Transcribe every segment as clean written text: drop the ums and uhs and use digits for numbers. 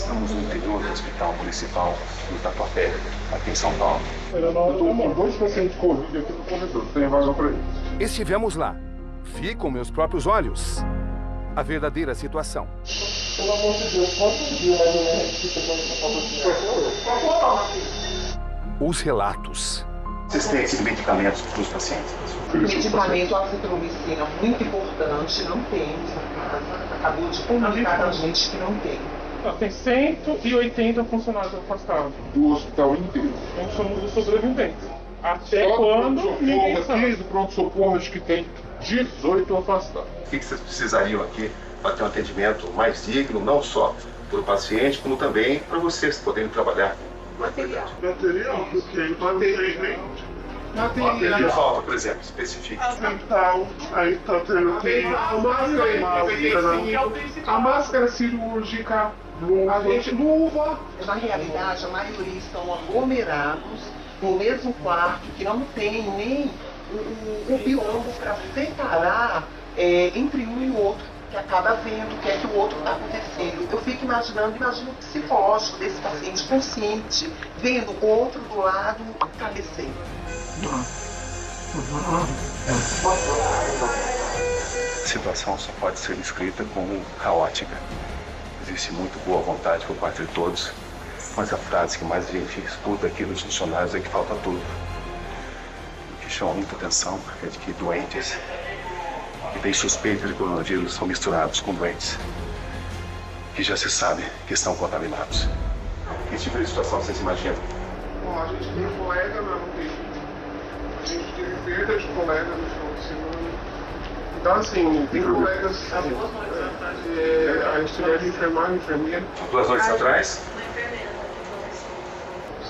Estamos no interior do Hospital Municipal do Tatuapé, aqui em São Paulo. Eu estou com 2 pacientes Covid aqui no corredor, tem vaga para eles. Estivemos lá. Vi com meus próprios olhos a verdadeira situação. Pelo amor de Deus, quantos dias mais ou menos fica dando essa Os relatos. Assistência de medicamentos para os pacientes. Medicamento, azitromicina, muito importante, não tem. Acabou de comunicar a gente que não tem. Tem 180 funcionários afastados do hospital inteiro. Então somos os sobreviventes. Até quando ninguém sabe. Do pronto-socorro, acho que tem 18 afastados. O que vocês precisariam aqui para ter um atendimento mais digno, não só para o paciente, como também para vocês poderem trabalhar? Material. Material, porque O que falta, por exemplo, especifique. Então, aí tá tendo aqui a máscara cirúrgica, luva. Na realidade, a maioria estão aglomerados no mesmo quarto, que não tem nem o biombo para separar entre um e o outro, que acaba vendo o que é que o outro está acontecendo. Eu fico imagino o psicológico desse paciente consciente, vendo o outro do lado cabeceiro. A situação só pode ser descrita como caótica. Existe muito boa vontade por parte de todos, mas a frase que mais a gente escuta aqui dos funcionários é que falta tudo. O que chama muita atenção é de que doentes que têm suspeita de coronavírus são misturados com doentes que já se sabe que estão contaminados. Que tipo de situação vocês imaginam? Bom, a gente tem colega na UTI, a gente teve perda de colegas no final de semana. Então, assim, tem colegas. A gente tiver de enfermeiro. 2 noites atrás?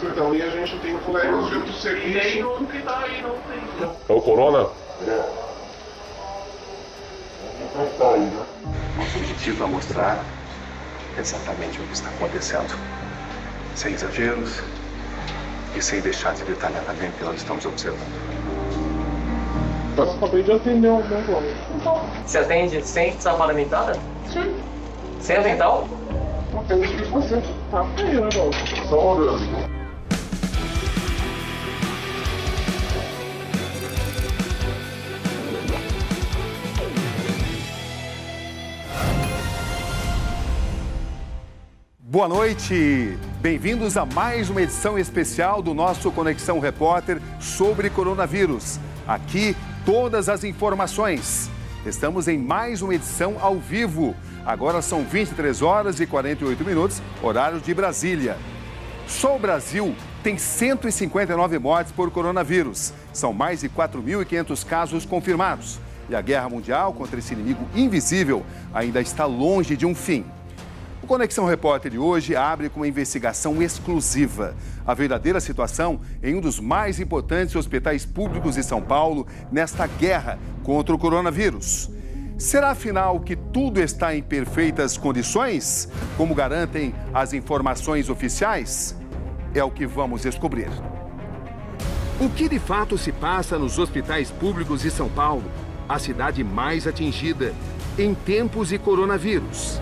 Então, e a gente tem colegas de outro serviço. E tem outro que tá aí, não tem. É o corona? Nosso objetivo é mostrar exatamente o que está acontecendo, sem exageros e sem deixar de detalhadamente o que nós estamos observando. Eu acabei de atender um negócio. Você atende sem estar paramentada? Sim. Sem avental? Atende que você tá aí, né, Gal? Só orando. Boa noite! Bem-vindos a mais uma edição especial do nosso Conexão Repórter sobre coronavírus. Aqui, todas as informações. Estamos em mais uma edição ao vivo. Agora são 23 horas e 48 minutos, horário de Brasília. Só o Brasil tem 159 mortes por coronavírus. São mais de 4.500 casos confirmados. E a guerra mundial contra esse inimigo invisível ainda está longe de um fim. O Conexão Repórter de hoje abre com uma investigação exclusiva. A verdadeira situação em um dos mais importantes hospitais públicos de São Paulo nesta guerra contra o coronavírus. Será, afinal, que tudo está em perfeitas condições, como garantem as informações oficiais? É o que vamos descobrir. O que de fato se passa nos hospitais públicos de São Paulo, a cidade mais atingida em tempos de coronavírus?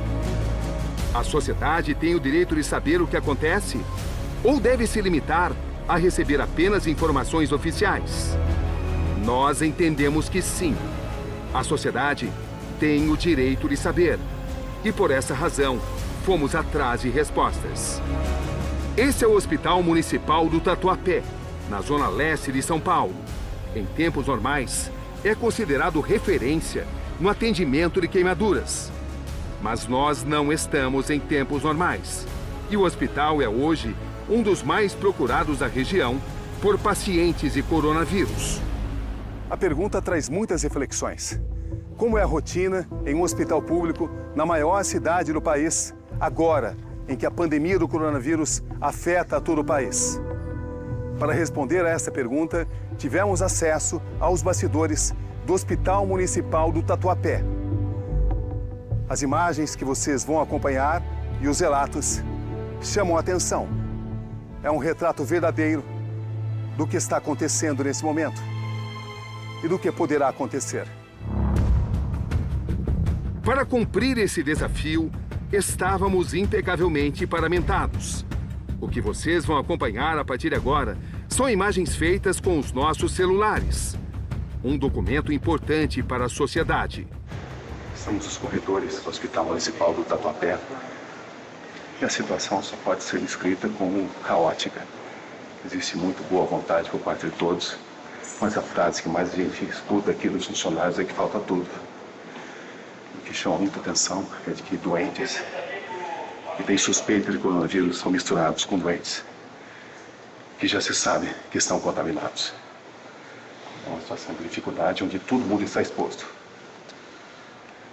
A sociedade tem o direito de saber o que acontece? Ou deve se limitar a receber apenas informações oficiais? Nós entendemos que sim. A sociedade tem o direito de saber. E por essa razão, fomos atrás de respostas. Esse é o Hospital Municipal do Tatuapé, na zona leste de São Paulo. Em tempos normais, é considerado referência no atendimento de queimaduras. Mas nós não estamos em tempos normais. E o hospital é hoje um dos mais procurados da região por pacientes de coronavírus. A pergunta traz muitas reflexões. Como é a rotina em um hospital público na maior cidade do país, agora em que a pandemia do coronavírus afeta todo o país? Para responder a essa pergunta, tivemos acesso aos bastidores do Hospital Municipal do Tatuapé. As imagens que vocês vão acompanhar e os relatos chamam a atenção. É um retrato verdadeiro do que está acontecendo nesse momento e do que poderá acontecer. Para cumprir esse desafio, estávamos impecavelmente paramentados. O que vocês vão acompanhar a partir de agora são imagens feitas com os nossos celulares. Um documento importante para a sociedade. Estamos nos corredores do Hospital Municipal do Tatuapé. E a situação só pode ser descrita como caótica. Existe muito boa vontade por parte de todos, mas a frase que mais a gente escuta aqui dos funcionários é que falta tudo. O que chama muita atenção é de que doentes que têm suspeita de coronavírus são misturados com doentes que já se sabe que estão contaminados. É uma situação de dificuldade onde todo mundo está exposto.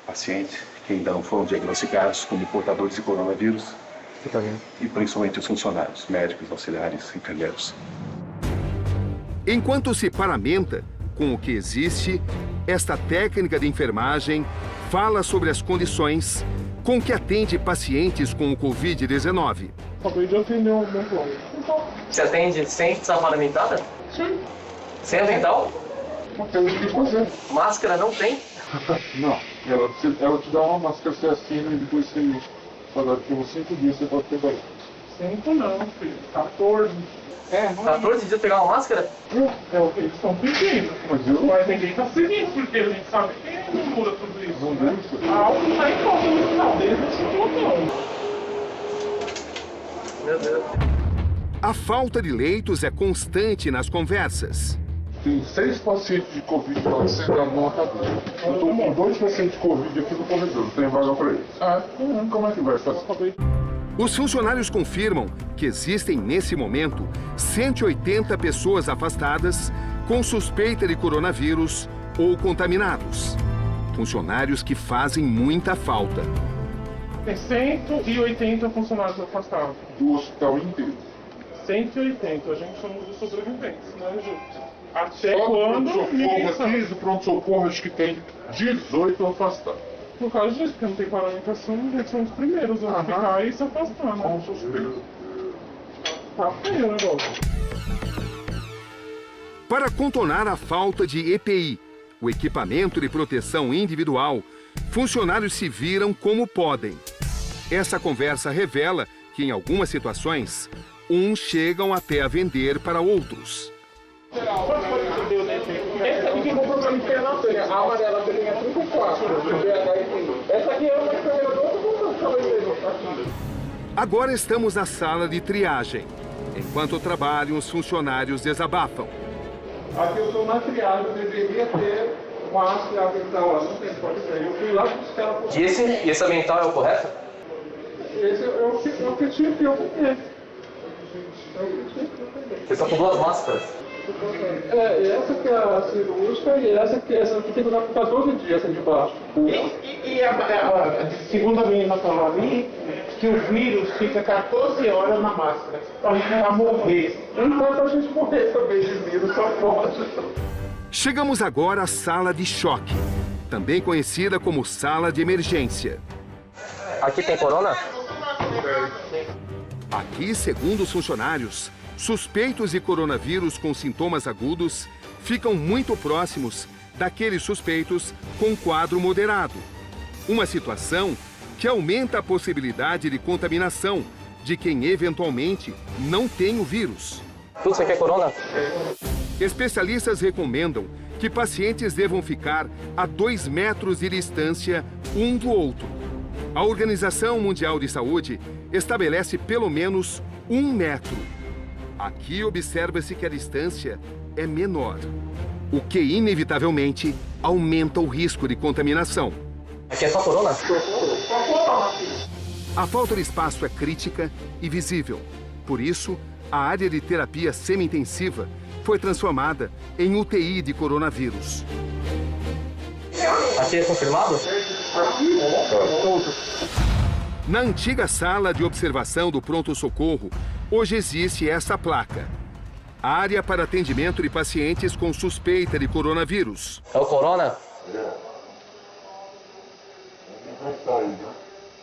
Pacientes que ainda não foram diagnosticados como portadores de coronavírus e principalmente os funcionários, médicos, auxiliares, enfermeiros. Enquanto se paramenta com o que existe, esta técnica de enfermagem fala sobre as condições com que atende pacientes com o Covid-19. Acabei de atender um plano. Você atende sem estar paramentada? Sim. Sem avental? Não tem o que fazer. Máscara não tem? Não. Ela te dá uma máscara, você assina e depois você fala que uns 5 dias você pode pegar. 5 não, filho. 14. 14 dias pegar uma máscara? Eles são pequenos. Mas ninguém tá seguindo, porque a gente sabe que não muda tudo isso. Não né? Algo está em falta no final deles, não se não. Meu Deus. A falta de leitos é constante nas conversas. Tem 6 pacientes de Covid lá sentados numa cadeira. Eu tô com 2 pacientes de Covid aqui no corredor, não tem vaga para eles. Como é que vai fazer? Os funcionários confirmam que existem, nesse momento, 180 pessoas afastadas com suspeita de coronavírus ou contaminados. Funcionários que fazem muita falta. Tem 180 funcionários afastados. Do hospital inteiro. 180, a gente somos os sobreviventes, né, Ju? Até quando ninguém sabe. Aqui do pronto-socorro acho que tem 18 afastados. Por causa disso, porque não tem paramentação, a gente são os primeiros a ficar e se afastar, né? Com suspeito. Tá feio o negócio. Para contornar a falta de EPI, o equipamento de proteção individual, funcionários se viram como podem. Essa conversa revela que, em algumas situações, uns chegam até a vender para outros. Essa aqui que eu vou comprar no internato, a amarela que tem é 34. Essa aqui é uma câmera do outro. Agora estamos na sala de triagem. Enquanto trabalham, os funcionários desabafam. Aqui eu estou na triagem, eu deveria ter máscara avental, não tem pode ser. Eu fui lá buscar ela. E esse avental é o correto? Esse é o que tinha que eu comer. Vocês estão com 2 máscaras? Essa que é a cirúrgica e essa aqui tem que usar por 14 dias, essa de baixo. E a segunda menina falou ali que o vírus fica 14 horas na máscara, pra morrer. Enquanto a gente morrer também de vírus, só pode. Chegamos agora à sala de choque, também conhecida como sala de emergência. Aqui tem corona? Aqui, segundo os funcionários, suspeitos de coronavírus com sintomas agudos ficam muito próximos daqueles suspeitos com quadro moderado. Uma situação que aumenta a possibilidade de contaminação de quem eventualmente não tem o vírus. Tudo isso aqui é corona? Especialistas recomendam que pacientes devam ficar a 2 metros de distância um do outro. A Organização Mundial de Saúde estabelece pelo menos 1 metro. Aqui observa-se que a distância é menor, o que inevitavelmente aumenta o risco de contaminação. Aqui é só corona? A falta de espaço é crítica e visível. Por isso, a área de terapia semi-intensiva foi transformada em UTI de coronavírus. Aqui é confirmado? Na antiga sala de observação do pronto-socorro, hoje existe essa placa. Área para atendimento de pacientes com suspeita de coronavírus. É o corona?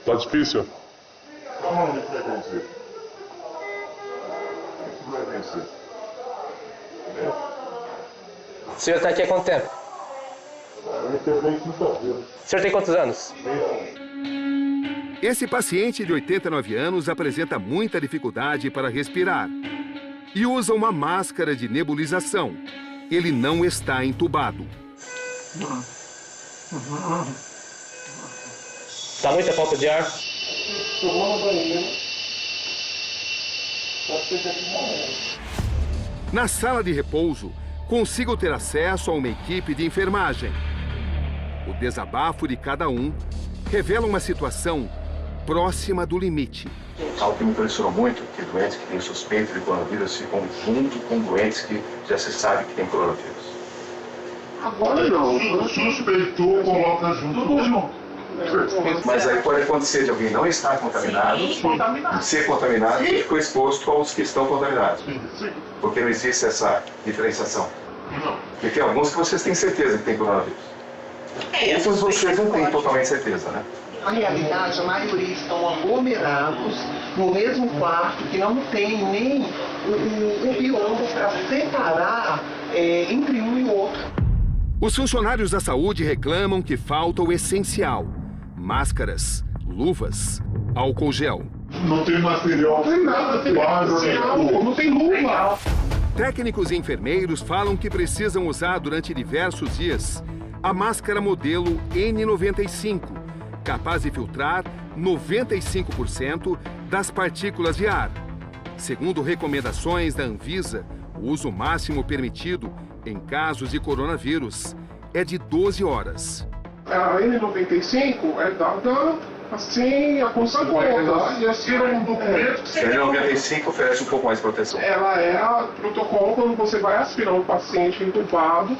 Tá difícil? O senhor está aqui há quanto tempo? O senhor tem quantos anos? Esse paciente de 89 anos apresenta muita dificuldade para respirar e usa uma máscara de nebulização. Ele não está entubado. Dá muita falta de ar? Tomou no banheiro. Na sala de repouso, consigo ter acesso a uma equipe de enfermagem. O desabafo de cada um revela uma situação próxima do limite. Algo que me impressionou muito, que doentes que têm suspeita de coronavírus ficam junto com doentes que já se sabe que têm coronavírus. Agora não. Suspeitou, coloca junto. Tudo junto. Mas aí pode acontecer de alguém não estar contaminado, ser contaminado e ficou exposto aos que estão contaminados. Porque não existe essa diferenciação. Porque tem alguns que vocês têm certeza que têm coronavírus. Outros vocês não têm totalmente certeza, né? Na realidade, a maioria estão aglomerados no mesmo quarto, que não tem nem o biombo para separar entre um e o outro. Os funcionários da saúde reclamam que falta o essencial: máscaras, luvas, álcool gel. Não tem material, não tem nada, não tem luva. Técnicos e enfermeiros falam que precisam usar durante diversos dias a máscara modelo N95, capaz de filtrar 95% das partículas de ar. Segundo recomendações da Anvisa, o uso máximo permitido em casos de coronavírus é de 12 horas. A N95 é dada assim a conta-gotas. E assim é um documento que A N95 oferece um pouco mais de proteção. ela é o protocolo quando você vai aspirar um paciente entubado.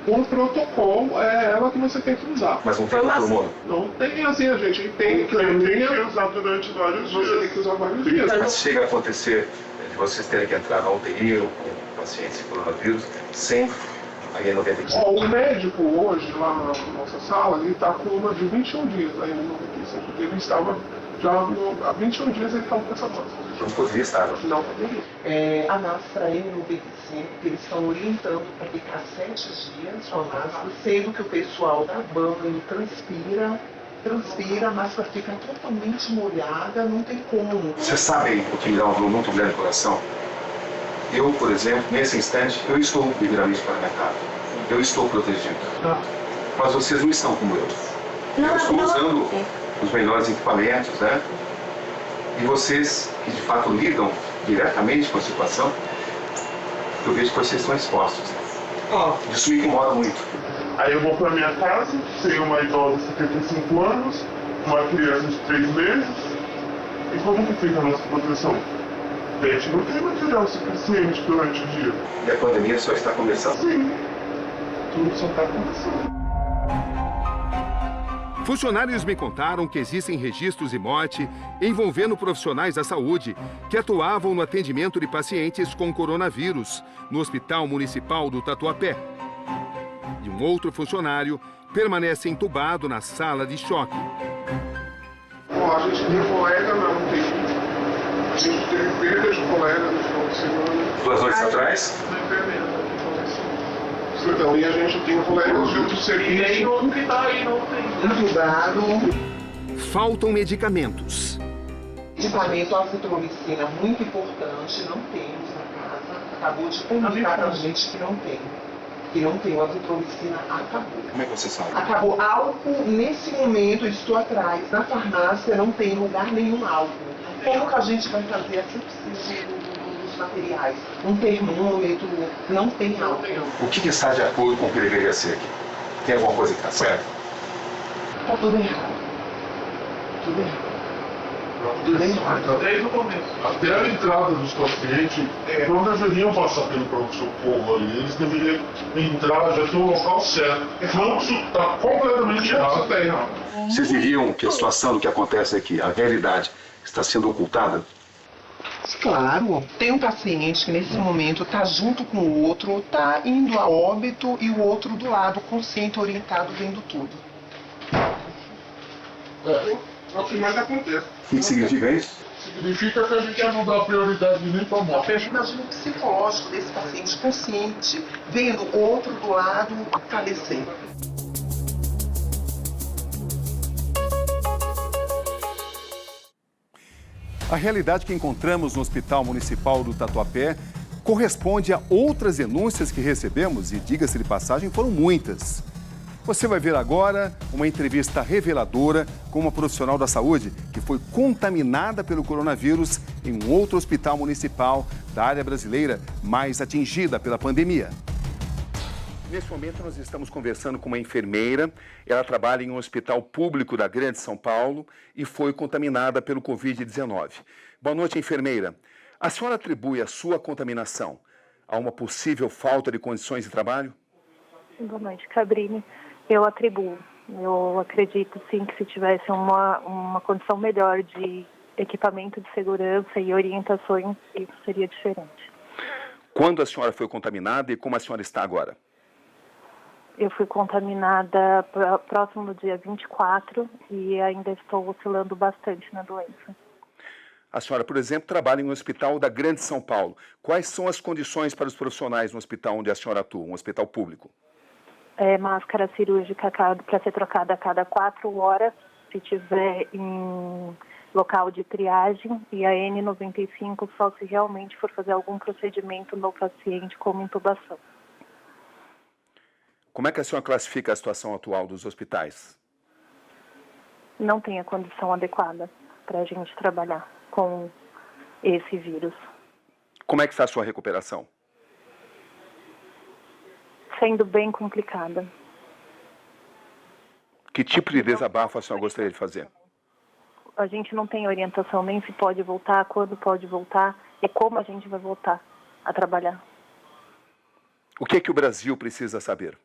O protocolo é ela que você tem que usar. Mas não tem para todo mundo. Não tem assim, a gente tem que usar durante vários dias. Você tem que usar vários dias. Mas chega a acontecer de vocês terem que entrar na UTI ou com pacientes com coronavírus sem a N95. Ó, o médico hoje, lá na nossa sala, ele está com uma de 21 dias, a N95. Ele estava já há 21 dias ele estava com essa máscara. Não poderia estar. Não poderia. A máscara N95, que eles estão orientando para ficar 7 dias com a máscara, sendo que o pessoal da banho transpira, a máscara fica totalmente molhada, não tem como. Vocês sabem o que me dá uma dor muito grande no coração? Eu, por exemplo, nesse instante, eu estou devidamente paramentado. Eu estou protegido. Mas vocês não estão como eu. Eu estou usando os melhores equipamentos, né? E vocês, que de fato lidam diretamente com a situação, eu vejo que vocês estão expostos. Isso me incomoda muito. Aí eu vou para minha casa, tenho uma idosa de 75 anos, uma criança de 3 meses. E como que fica a nossa proteção? A gente não tem material suficiente durante o dia. E a pandemia só está começando. Sim, tudo só está começando. Funcionários me contaram que existem registros de morte envolvendo profissionais da saúde que atuavam no atendimento de pacientes com coronavírus no Hospital Municipal do Tatuapé. E um outro funcionário permanece entubado na sala de choque. A gente tem colega, não tem. A gente teve perda de colegas no final de semana. 2 noites atrás? Na enfermeira. Então, e a gente tem colegas de outros serviços. Nenhum que está aí, não tem. Entubado. Faltam medicamentos. Medicamento azitromicina muito importante, não temos na casa. Acabou de comunicar a gente que não tem. Que não tem, o azitromicina acabou. Como é que você sabe? Acabou. Álcool, nesse momento, eu estou atrás. Na farmácia não tem lugar nenhum álcool. Como que a gente vai fazer a substituição dos materiais? Um termômetro, não tem álcool. O que está de acordo com o que deveria ser aqui? Tem alguma coisa que está certa? Está tudo errado. Tudo errado. Desde o começo. Até a entrada dos pacientes, não deveriam passar pelo pronto-socorro ali. Eles deveriam entrar já no local certo. O fluxo está completamente errado. Vocês diriam que a situação do que acontece aqui, a realidade, está sendo ocultada? Claro, tem um paciente que nesse momento está junto com o outro, está indo a óbito e o outro do lado, consciente, orientado, vendo tudo. É o que mais acontece. O que significa isso? Significa que a gente não dá prioridade nem para a morte. Imagina o psicológico desse paciente consciente, vendo o outro do lado falecer. A realidade que encontramos no Hospital Municipal do Tatuapé corresponde a outras denúncias que recebemos e, diga-se de passagem, foram muitas. Você vai ver agora uma entrevista reveladora com uma profissional da saúde que foi contaminada pelo coronavírus em um outro hospital municipal da área brasileira mais atingida pela pandemia. Nesse momento, nós estamos conversando com uma enfermeira. Ela trabalha em um hospital público da Grande São Paulo e foi contaminada pelo Covid-19. Boa noite, enfermeira. A senhora atribui a sua contaminação a uma possível falta de condições de trabalho? Boa noite, Cabrini. Eu atribuo. Eu acredito, sim, que se tivesse uma condição melhor de equipamento de segurança e orientações, isso seria diferente. Quando a senhora foi contaminada e como a senhora está agora? Eu fui contaminada próximo do dia 24 e ainda estou oscilando bastante na doença. A senhora, por exemplo, trabalha em um hospital da Grande São Paulo. Quais são as condições para os profissionais no hospital onde a senhora atua, um hospital público? Máscara cirúrgica para ser trocada a cada 4 horas, se tiver em local de triagem, e a N95 só se realmente for fazer algum procedimento no paciente, como intubação. Como é que a senhora classifica a situação atual dos hospitais? Não tem a condição adequada para a gente trabalhar com esse vírus. Como é que está a sua recuperação? Sendo bem complicada. Que tipo de desabafo a senhora gostaria de fazer? A gente não tem orientação nem se pode voltar, quando pode voltar e como a gente vai voltar a trabalhar. O que é que o Brasil precisa saber?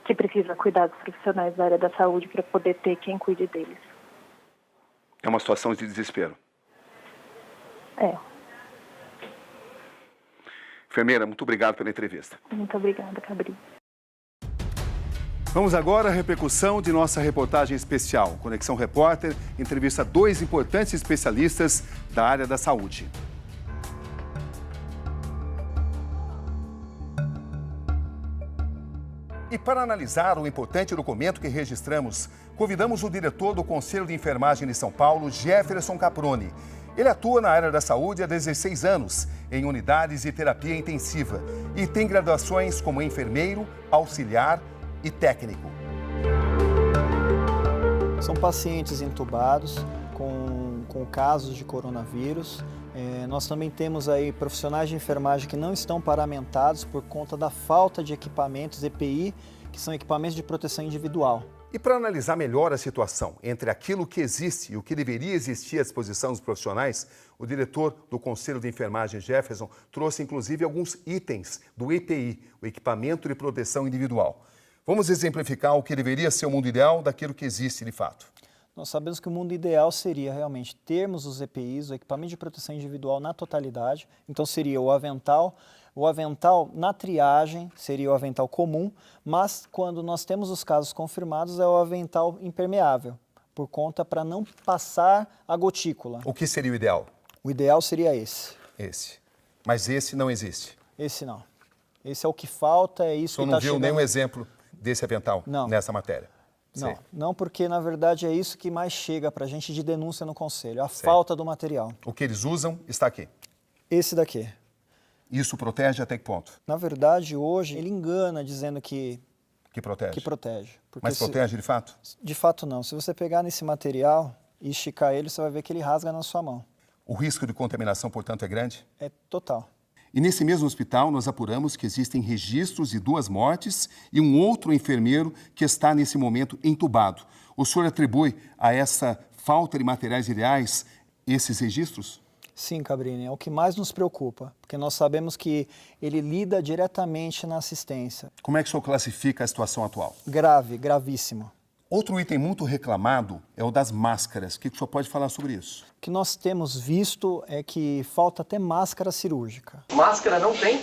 Que precisa cuidar dos profissionais da área da saúde para poder ter quem cuide deles. É uma situação de desespero. É. Enfermeira, muito obrigado pela entrevista. Muito obrigada, Cabrini. Vamos agora à repercussão de nossa reportagem especial. Conexão Repórter entrevista 2 importantes especialistas da área da saúde. E para analisar o importante documento que registramos, convidamos o diretor do Conselho de Enfermagem de São Paulo, Jefferson Caproni. Ele atua na área da saúde há 16 anos, em unidades de terapia intensiva, e tem graduações como enfermeiro, auxiliar e técnico. São pacientes entubados com casos de coronavírus. Nós também temos aí profissionais de enfermagem que não estão paramentados por conta da falta de equipamentos EPI, que são equipamentos de proteção individual. E para analisar melhor a situação entre aquilo que existe e o que deveria existir à disposição dos profissionais, o diretor do Conselho de Enfermagem, Jefferson, trouxe inclusive alguns itens do EPI, o equipamento de proteção individual. Vamos exemplificar o que deveria ser o mundo ideal daquilo que existe de fato. Nós sabemos que o mundo ideal seria realmente termos os EPIs, o equipamento de proteção individual na totalidade. Então seria o avental na triagem seria o avental comum, mas quando nós temos os casos confirmados é o avental impermeável, por conta para não passar a gotícula. O que seria o ideal? O ideal seria esse. Esse. Mas esse não existe? Esse não. Esse é o que falta, é isso que está chegando. O senhor não viu nenhum exemplo desse avental nessa matéria? Não, porque na verdade é isso que mais chega para a gente de denúncia no Conselho, a falta do material. O que eles usam está aqui. Esse daqui. Isso protege até que ponto? Na verdade, hoje, ele engana dizendo que protege. Que protege. Mas protege de fato? De fato não. Se você pegar nesse material e esticar ele, você vai ver que ele rasga na sua mão. O risco de contaminação, portanto, é grande? É total. E nesse mesmo hospital, nós apuramos que existem registros de 2 mortes e um outro enfermeiro que está, nesse momento, entubado. O senhor atribui a essa falta de materiais ideais esses registros? Sim, Cabrini, é o que mais nos preocupa, porque nós sabemos que ele lida diretamente na assistência. Como é que o senhor classifica a situação atual? Grave, gravíssimo. Outro item muito reclamado é o das máscaras. O que o senhor pode falar sobre isso? O que nós temos visto é que falta até máscara cirúrgica. Máscara não tem?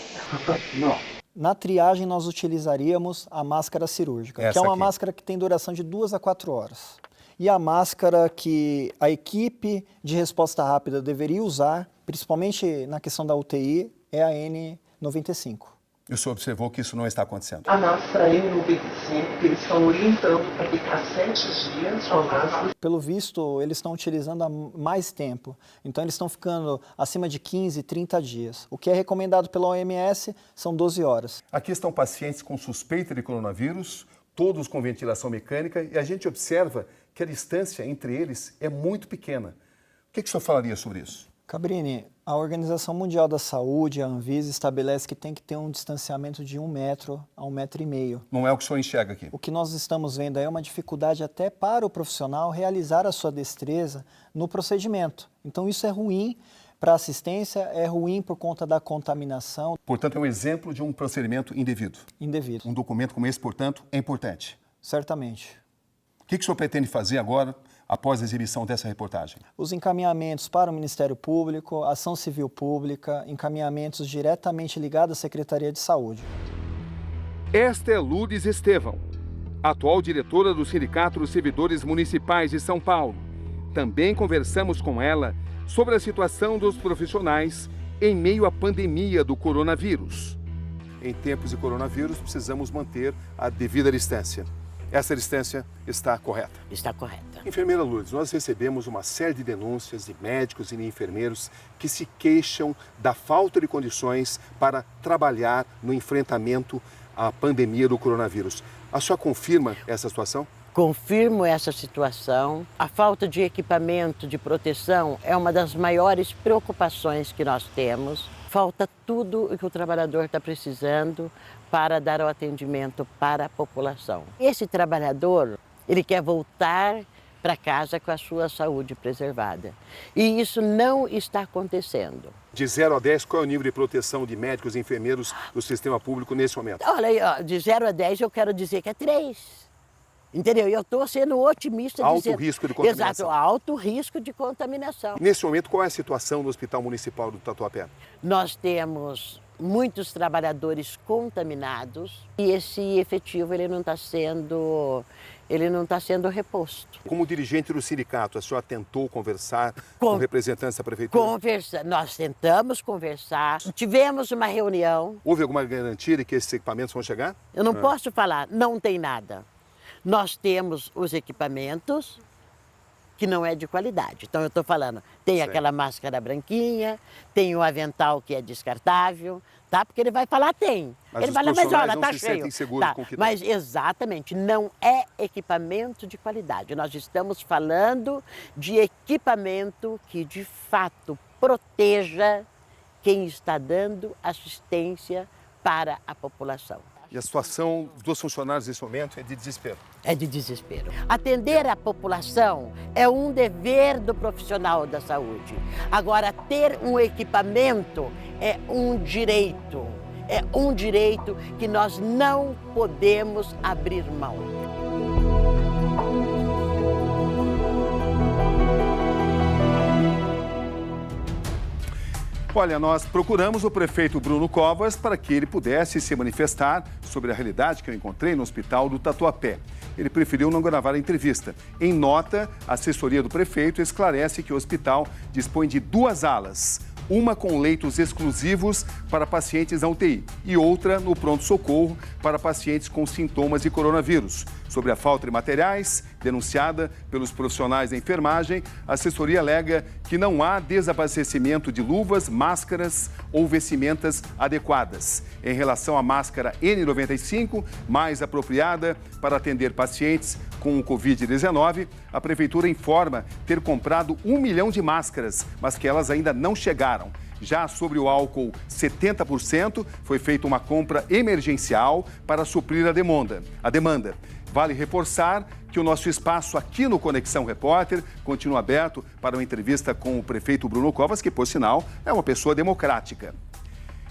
Não. Na triagem nós utilizaríamos a máscara cirúrgica, que é uma máscara que tem duração de 2 a 4 horas. E a máscara que a equipe de resposta rápida deveria usar, principalmente na questão da UTI, é a N95. E o senhor observou que isso não está acontecendo? A máscara N95, que eles estão orientando para ficar 7 dias com a máscara. Pelo visto, eles estão utilizando há mais tempo. Então, eles estão ficando acima de 15, 30 dias. O que é recomendado pela OMS são 12 horas. Aqui estão pacientes com suspeita de coronavírus, todos com ventilação mecânica, e a gente observa que a distância entre eles é muito pequena. O que o senhor falaria sobre isso? Cabrini, a Organização Mundial da Saúde, a Anvisa, estabelece que tem que ter um distanciamento de 1 metro a 1,5 metros. Não é o que o senhor enxerga aqui? O que nós estamos vendo aí é uma dificuldade até para o profissional realizar a sua destreza no procedimento. Então isso é ruim para a assistência, é ruim por conta da contaminação. Portanto, é um exemplo de um procedimento indevido. Indevido. Um documento como esse, portanto, é importante. Certamente. O que o senhor pretende fazer agora, após a exibição dessa reportagem? Os encaminhamentos para o Ministério Público, Ação Civil Pública, encaminhamentos diretamente ligados à Secretaria de Saúde. Esta é Lourdes Estevão, atual diretora do Sindicato dos Servidores Municipais de São Paulo. Também conversamos com ela sobre a situação dos profissionais em meio à pandemia do coronavírus. Em tempos de coronavírus, precisamos manter a devida distância. Essa distância está correta? Está correta. Enfermeira Lourdes, nós recebemos uma série de denúncias de médicos e de enfermeiros que se queixam da falta de condições para trabalhar no enfrentamento à pandemia do coronavírus. A senhora confirma essa situação? Confirmo essa situação. A falta de equipamento de proteção é uma das maiores preocupações que nós temos. Falta tudo o que o trabalhador está precisando para dar o atendimento para a população. Esse trabalhador, ele quer voltar para casa com a sua saúde preservada. E isso não está acontecendo. De 0 a 10, qual é o nível de proteção de médicos e enfermeiros do sistema público nesse momento? Olha aí, ó, de 0 a 10 eu quero dizer que é 3. Entendeu? Eu estou sendo otimista. Alto risco de contaminação. Exato, alto risco de contaminação. Nesse momento, qual é a situação do Hospital Municipal do Tatuapé? Nós temos muitos trabalhadores contaminados e esse efetivo ele não está sendo reposto. Como dirigente do sindicato, a senhora tentou conversar com representantes da prefeitura? Nós tentamos conversar, tivemos uma reunião. Houve alguma garantia de que esses equipamentos vão chegar? Eu não posso falar, não tem nada. Nós temos os equipamentos que não é de qualidade. Então eu estou falando, tem aquela máscara branquinha, tem o avental que é descartável, tá? Porque ele vai falar, tem. Mas ele vai falar, mas olha, tá cheio. Tá. Com que mas exatamente, não é equipamento de qualidade. Nós estamos falando de equipamento que de fato proteja quem está dando assistência para a população. E a situação dos funcionários nesse momento é de desespero? É de desespero. Atender a população é um dever do profissional da saúde. Agora, ter um equipamento é um direito. É um direito que nós não podemos abrir mão. Olha, nós procuramos o prefeito Bruno Covas para que ele pudesse se manifestar sobre a realidade que eu encontrei no hospital do Tatuapé. Ele preferiu não gravar a entrevista. Em nota, a assessoria do prefeito esclarece que o hospital dispõe de 2 alas, uma com leitos exclusivos para pacientes na UTI e outra no pronto-socorro para pacientes com sintomas de coronavírus. Sobre a falta de materiais, denunciada pelos profissionais da enfermagem, a assessoria alega que não há desabastecimento de luvas, máscaras ou vestimentas adequadas. Em relação à máscara N95, mais apropriada para atender pacientes com o Covid-19, a Prefeitura informa ter comprado 1 milhão de máscaras, mas que elas ainda não chegaram. Já sobre o álcool 70%, foi feita uma compra emergencial para suprir a demanda. Vale reforçar que o nosso espaço aqui no Conexão Repórter continua aberto para uma entrevista com o prefeito Bruno Covas, que, por sinal, é uma pessoa democrática.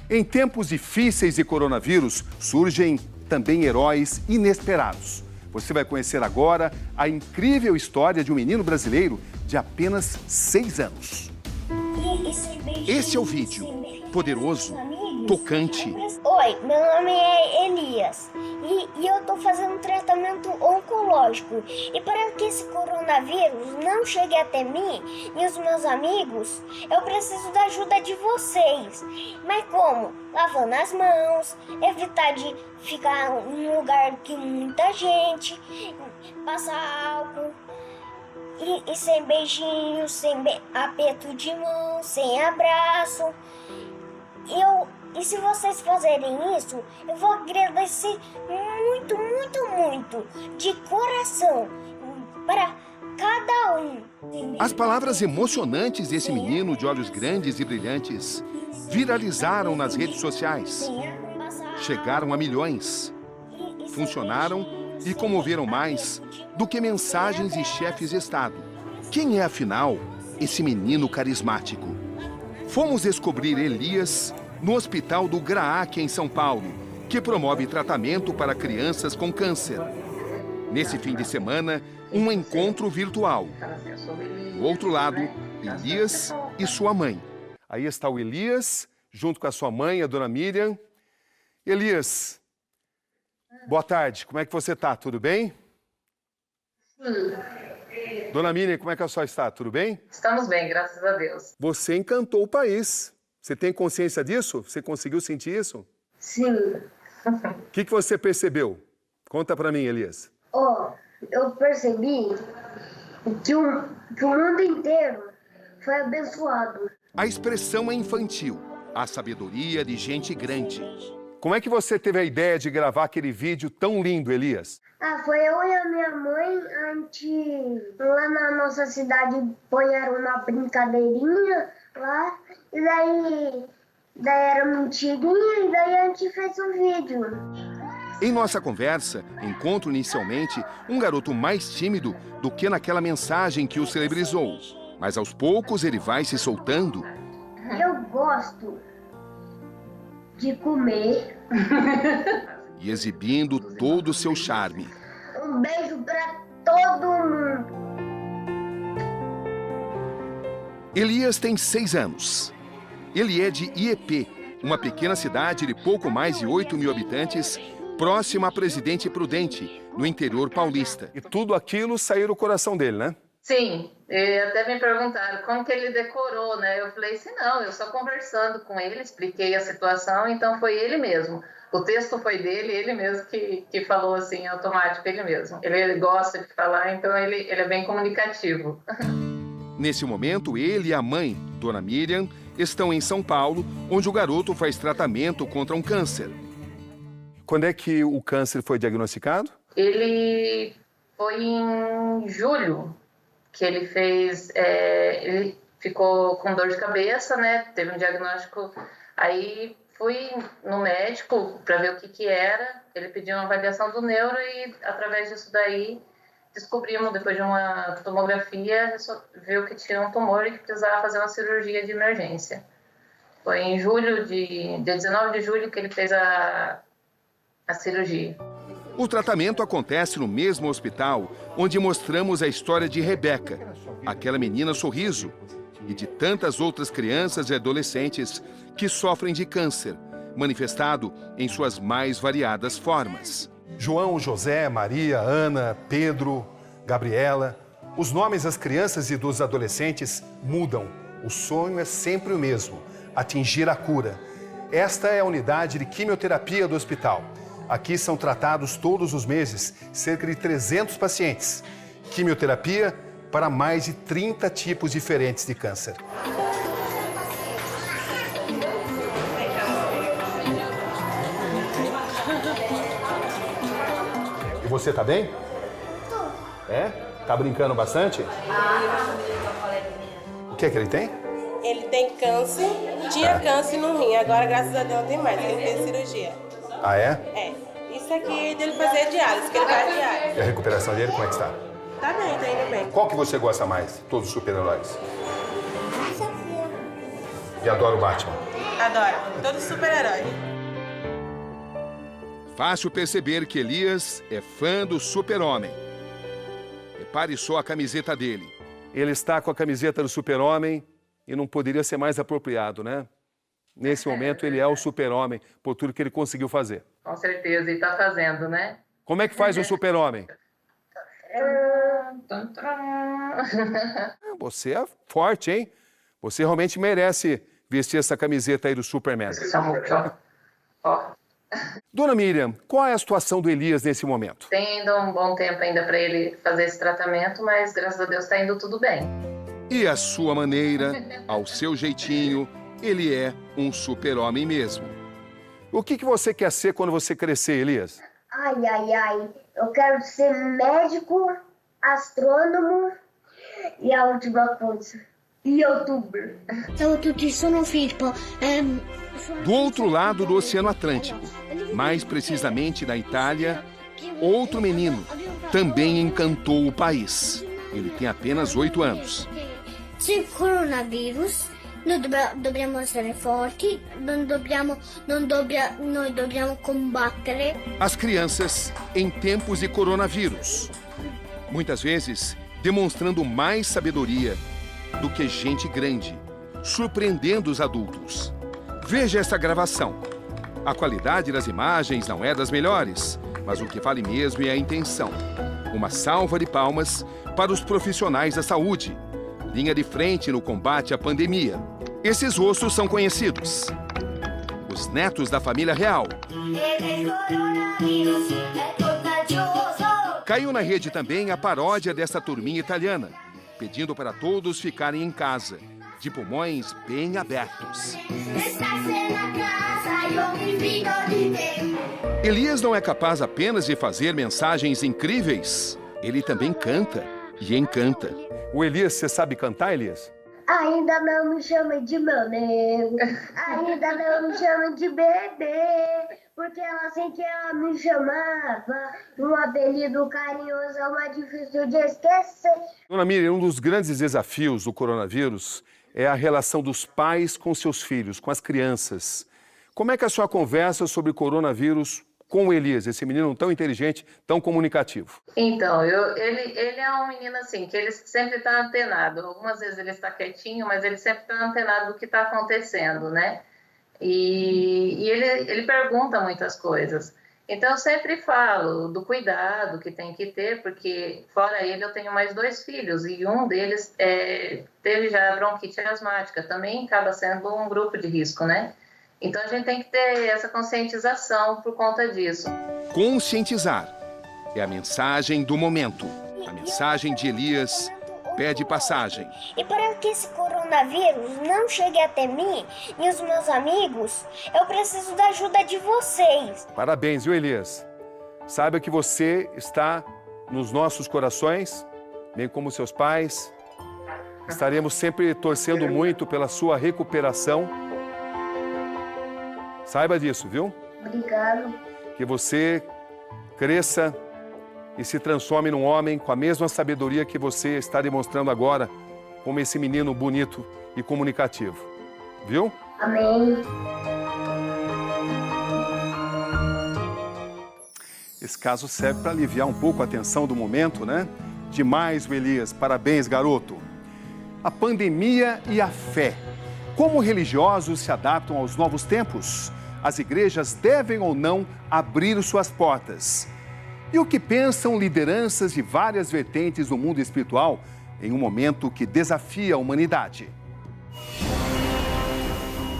Em tempos difíceis de coronavírus, surgem também heróis inesperados. Você vai conhecer agora a incrível história de um menino brasileiro de apenas 6 anos. Esse é o vídeo, poderoso, tocante. Oi, meu nome é Elias e eu tô fazendo um tratamento oncológico. E para que esse coronavírus não chegue até mim e os meus amigos, eu preciso da ajuda de vocês. Mas como? Lavando as mãos, evitar de ficar em um lugar que muita gente, passar álcool. E sem beijinho, sem aperto de mão, sem abraço. E se vocês fazerem isso, eu vou agradecer muito, muito, muito, de coração, para cada um. As palavras emocionantes desse menino de olhos grandes e brilhantes viralizaram nas redes sociais. Chegaram a milhões. Funcionaram e comoveram mais do que mensagens e chefes de Estado. Quem é, afinal, esse menino carismático? Fomos descobrir Elias no Hospital do Graac, em São Paulo, que promove tratamento para crianças com câncer. Nesse fim de semana, um encontro virtual. Do outro lado, Elias e sua mãe. Aí está o Elias, junto com a sua mãe, a dona Miriam. Elias, boa tarde, como é que você está? Tudo bem? Dona Miriam, como é que a senhora está? Tudo bem? Estamos bem, graças a Deus. Você encantou o país. Você tem consciência disso? Você conseguiu sentir isso? Sim. O que você percebeu? Conta pra mim, Elias. Eu percebi que o mundo inteiro foi abençoado. A expressão é infantil, a sabedoria de gente grande. Como é que você teve a ideia de gravar aquele vídeo tão lindo, Elias? Foi eu e a minha mãe, a gente lá na nossa cidade ponharam uma brincadeirinha lá, e daí era mentirinha, e daí a gente fez um vídeo. Em nossa conversa, encontro inicialmente um garoto mais tímido do que naquela mensagem que o celebrizou. Mas aos poucos ele vai se soltando. Eu gosto de comer. E exibindo todo o seu charme. Um beijo pra todo mundo. Elias tem 6 anos. Ele é de Iepê, uma pequena cidade de pouco mais de 8 mil habitantes, próxima a Presidente Prudente, no interior paulista. E tudo aquilo saiu do coração dele, né? Sim, até me perguntaram como que ele decorou, né? Eu falei assim, não, eu só conversando com ele, expliquei a situação, então foi ele mesmo. O texto foi dele, ele mesmo que falou assim, automático, ele mesmo. Ele gosta de falar, então ele é bem comunicativo. Nesse momento, ele e a mãe, Dona Miriam, estão em São Paulo, onde o garoto faz tratamento contra um câncer. Quando é que o câncer foi diagnosticado? Ele foi em julho que ele fez, ele ficou com dor de cabeça, né? Teve um diagnóstico, aí fui no médico para ver o que era, ele pediu uma avaliação do neuro e através disso daí descobrimos, depois de uma tomografia, viu que tinha um tumor e que precisava fazer uma cirurgia de emergência. Foi em julho, dia 19 de julho, que ele fez a cirurgia. O tratamento acontece no mesmo hospital onde mostramos a história de Rebeca, aquela menina sorriso, e de tantas outras crianças e adolescentes que sofrem de câncer, manifestado em suas mais variadas formas. João, José, Maria, Ana, Pedro, Gabriela. Os nomes das crianças e dos adolescentes mudam. O sonho é sempre o mesmo, atingir a cura. Esta é a unidade de quimioterapia do hospital. Aqui são tratados todos os meses cerca de 300 pacientes. Quimioterapia para mais de 30 tipos diferentes de câncer. E você tá bem? Tô. É? Tá brincando bastante? O que é que ele tem? Ele tem câncer, tinha câncer no rim, agora graças a Deus não tem mais, ele fez cirurgia. Ah, é? É. Isso aqui é dele fazer diálise, que ele faz diálise. E a recuperação dele, como é que está? Tá bem, tá indo bem. Qual que você gosta mais? Todos os super-heróis? E adora o Batman? Adoro, todos os super-heróis. Fácil perceber que Elias é fã do Super-Homem. Repare só a camiseta dele. Ele está com a camiseta do Super-Homem E não poderia ser mais apropriado, né? Nesse momento, ele é o super-homem por tudo que ele conseguiu fazer. Com certeza, e tá fazendo, né? Como é que faz o super-homem? Você é forte, hein? Você realmente merece vestir essa camiseta aí do Superman. Dona Miriam, qual é a situação do Elias nesse momento? Tem ainda um bom tempo ainda para ele fazer esse tratamento, mas graças a Deus está indo tudo bem. E à sua maneira, ao seu jeitinho, ele é um super-homem mesmo. O que você quer ser quando você crescer, Elias? Ai, ai, ai. Eu quero ser médico, astrônomo e a última coisa, youtuber. Ciao a tutti, sono Filippo. Do outro lado do Oceano Atlântico, mais precisamente na Itália, outro menino também encantou o país. Ele tem apenas 8 anos. C'è il coronavirus, noi dobbiamo essere forti, noi dobbiamo combattere. As crianças em tempos de coronavírus, muitas vezes demonstrando mais sabedoria do que gente grande, surpreendendo os adultos. Veja esta gravação. A qualidade das imagens não é das melhores, mas o que vale mesmo é a intenção. Uma salva de palmas para os profissionais da saúde, linha de frente no combate à pandemia. Esses rostos são conhecidos. Os netos da família real. Caiu na rede também a paródia dessa turminha italiana, pedindo para todos ficarem em casa, de pulmões bem abertos. Elias não é capaz apenas de fazer mensagens incríveis, ele também canta e encanta. O Elias, você sabe cantar, Elias? Ainda não me chamem de meu nego, ainda não me chamem de bebê, porque ela assim que ela me chamava, um apelido carinhoso é mais difícil de esquecer. Dona Miriam, um dos grandes desafios do coronavírus é a relação dos pais com seus filhos, com as crianças. Como é que é a sua conversa sobre coronavírus com o Elias, esse menino tão inteligente, tão comunicativo? Então, ele é um menino assim, que ele sempre está antenado. Algumas vezes ele está quietinho, mas ele sempre está antenado do que está acontecendo, né? E ele pergunta muitas coisas. Então, eu sempre falo do cuidado que tem que ter, porque fora ele eu tenho mais 2 filhos, e um deles teve já bronquite asmática, também acaba sendo um grupo de risco, né? Então, a gente tem que ter essa conscientização por conta disso. Conscientizar é a mensagem do momento. A mensagem de Elias pede passagem. E para que esse coronavírus não chegue até mim e os meus amigos, eu preciso da ajuda de vocês. Parabéns, viu, Elias? Saiba que você está nos nossos corações, bem como seus pais. Estaremos sempre torcendo muito pela sua recuperação. Saiba disso, viu? Obrigado. Que você cresça e se transforme num homem com a mesma sabedoria que você está demonstrando agora, como esse menino bonito e comunicativo. Viu? Amém. Esse caso serve para aliviar um pouco a tensão do momento, né? Demais, Elias. Parabéns, garoto. A pandemia e a fé. Como religiosos se adaptam aos novos tempos? As igrejas devem ou não abrir suas portas? E o que pensam lideranças de várias vertentes do mundo espiritual em um momento que desafia a humanidade?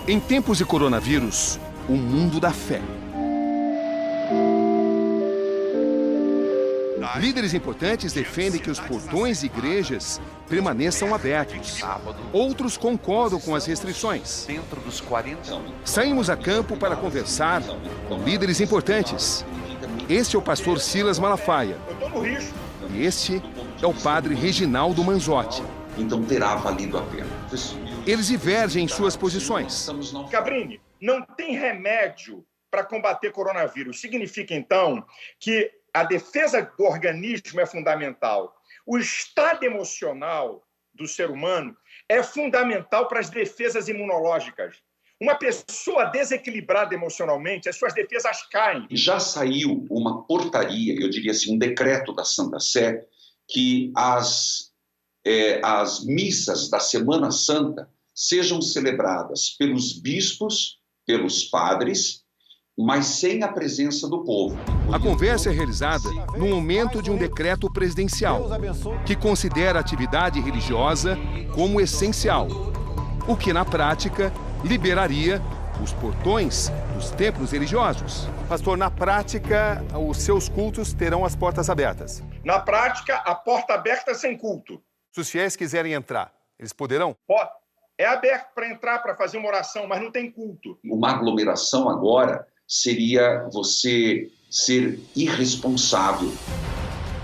Em tempos de coronavírus, o mundo da fé. Líderes importantes defendem que os portões de igrejas permaneçam abertos. Outros concordam com as restrições. Saímos a campo para conversar com líderes importantes. Este é o pastor Silas Malafaia. E este é o padre Reginaldo Manzotti. Então terá valido a pena. Eles divergem em suas posições. Cabrini, não tem remédio para combater coronavírus. Significa, então, que a defesa do organismo é fundamental. O estado emocional do ser humano é fundamental para as defesas imunológicas. Uma pessoa desequilibrada emocionalmente, as suas defesas caem. Já saiu uma portaria, eu diria assim, um decreto da Santa Sé, que as missas da Semana Santa sejam celebradas pelos bispos, pelos padres, mas sem a presença do povo. A conversa é realizada no momento de um decreto presidencial, que considera a atividade religiosa como essencial, o que, na prática, liberaria os portões dos templos religiosos. Pastor, na prática, os seus cultos terão as portas abertas. Na prática, a porta aberta sem culto. Se os fiéis quiserem entrar, eles poderão? É aberto para entrar, para fazer uma oração, mas não tem culto. Uma aglomeração agora seria você ser irresponsável.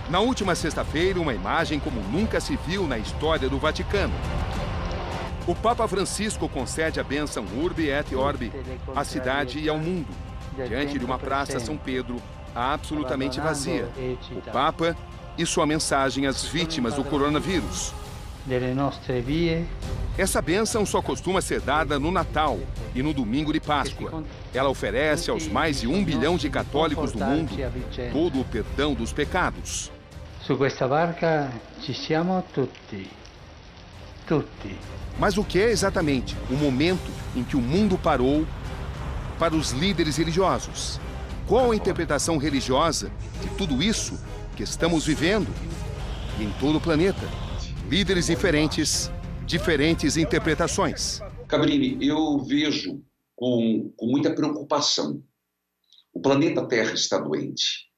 Na última sexta-feira, uma imagem como nunca se viu na história do Vaticano. O Papa Francisco concede a bênção Urbi et Orbi à cidade e ao mundo, diante de uma praça São Pedro absolutamente vazia. O Papa e sua mensagem às vítimas do coronavírus. Essa bênção só costuma ser dada no Natal e no domingo de Páscoa. Ela oferece aos mais de 1 bilhão de católicos do mundo todo o perdão dos pecados. Su questa barca ci siamo tutti. Mas o que é exatamente o momento em que o mundo parou para os líderes religiosos? Qual a interpretação religiosa de tudo isso que estamos vivendo e em todo o planeta? Líderes diferentes interpretações. Cabrini, eu vejo com muita preocupação. O planeta Terra está doente.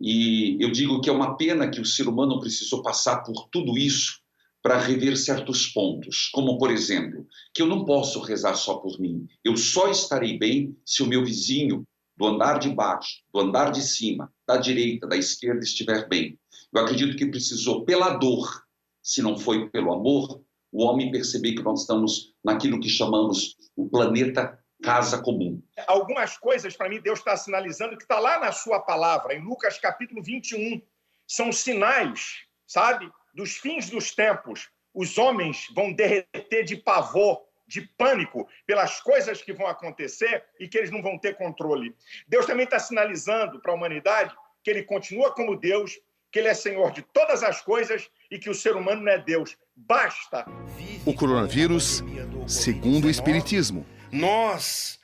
E eu digo que é uma pena que o ser humano precisou passar por tudo isso para rever certos pontos, como, por exemplo, que eu não posso rezar só por mim. Eu só estarei bem se o meu vizinho do andar de baixo, do andar de cima, da direita, da esquerda estiver bem. Eu acredito que precisou, pela dor, se não foi pelo amor, o homem perceber que nós estamos naquilo que chamamos o planeta casa comum. Algumas coisas, para mim, Deus está sinalizando que está lá na sua palavra, em Lucas capítulo 21. São sinais, sabe, dos fins dos tempos. Os homens vão derreter de pavor, de pânico, pelas coisas que vão acontecer e que eles não vão ter controle. Deus também está sinalizando para a humanidade que ele continua como Deus, que ele é Senhor de todas as coisas e que o ser humano não é Deus. Basta! O coronavírus, segundo o Espiritismo. Nós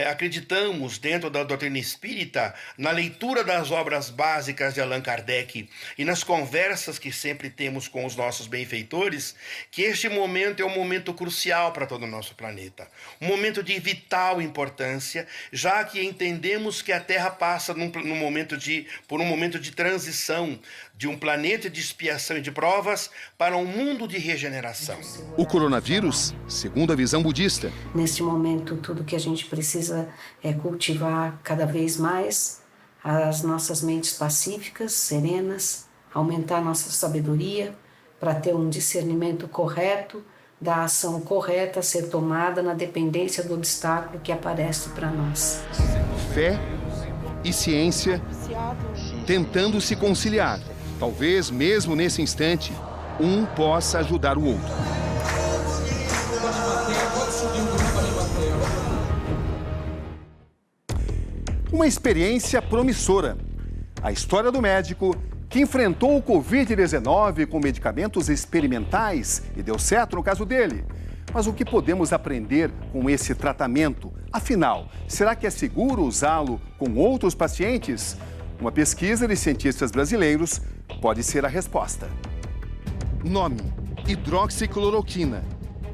acreditamos, dentro da doutrina espírita, na leitura das obras básicas de Allan Kardec e nas conversas que sempre temos com os nossos benfeitores, que este momento é um momento crucial para todo o nosso planeta. Um momento de vital importância, já que entendemos que a Terra passa por um momento de transição de um planeta de expiação e de provas para um mundo de regeneração. O coronavírus, segundo a visão budista. Neste momento, tudo que a gente precisa é cultivar cada vez mais as nossas mentes pacíficas, serenas, aumentar nossa sabedoria para ter um discernimento correto da ação correta a ser tomada na dependência do obstáculo que aparece para nós. Fé e ciência tentando se conciliar. Talvez, mesmo nesse instante, um possa ajudar o outro. Uma experiência promissora. A história do médico que enfrentou o Covid-19 com medicamentos experimentais e deu certo no caso dele. Mas o que podemos aprender com esse tratamento? Afinal, será que é seguro usá-lo com outros pacientes? Uma pesquisa de cientistas brasileiros pode ser a resposta. Nome: hidroxicloroquina,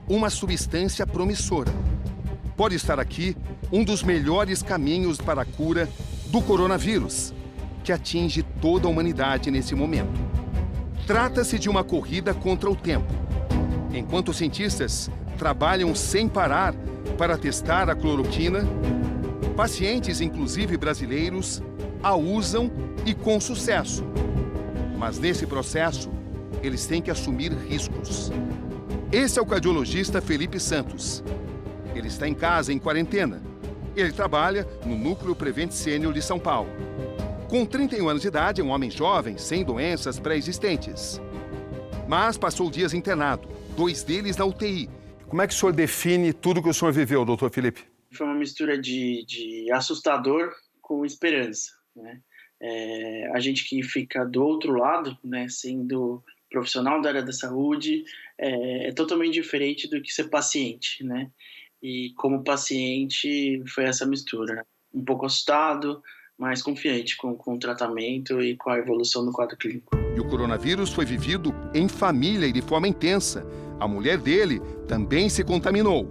uma substância promissora. Pode estar aqui um dos melhores caminhos para a cura do coronavírus, que atinge toda a humanidade nesse momento. Trata-se de uma corrida contra o tempo. Enquanto cientistas trabalham sem parar para testar a cloroquina, pacientes, inclusive brasileiros, a usam e com sucesso. Mas nesse processo, eles têm que assumir riscos. Esse é o cardiologista Felipe Santos. Ele está em casa, em quarentena. Ele trabalha no Núcleo Prevent Senior de São Paulo. Com 31 anos de idade, é um homem jovem, sem doenças pré-existentes. Mas passou dias internado, 2 deles na UTI. Como é que o senhor define tudo que o senhor viveu, doutor Felipe? Foi uma mistura de assustador com esperança, né? A gente que fica do outro lado, né, sendo profissional da área da saúde, é totalmente diferente do que ser paciente, né? E como paciente foi essa mistura, um pouco assustado, mas confiante com o tratamento e com a evolução do quadro clínico. E o coronavírus foi vivido em família e de forma intensa. A mulher dele também se contaminou.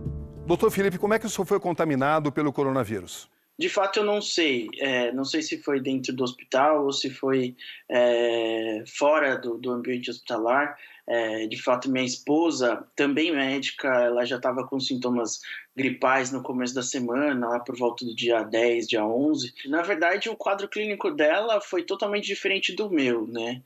Doutor Felipe, como é que o senhor foi contaminado pelo coronavírus? De fato, eu não sei. Não sei se foi dentro do hospital ou se foi fora do ambiente hospitalar. De fato, minha esposa, também médica, ela já estava com sintomas gripais no começo da semana, lá por volta do dia 10, dia 11. Na verdade, o quadro clínico dela foi totalmente diferente do meu, né?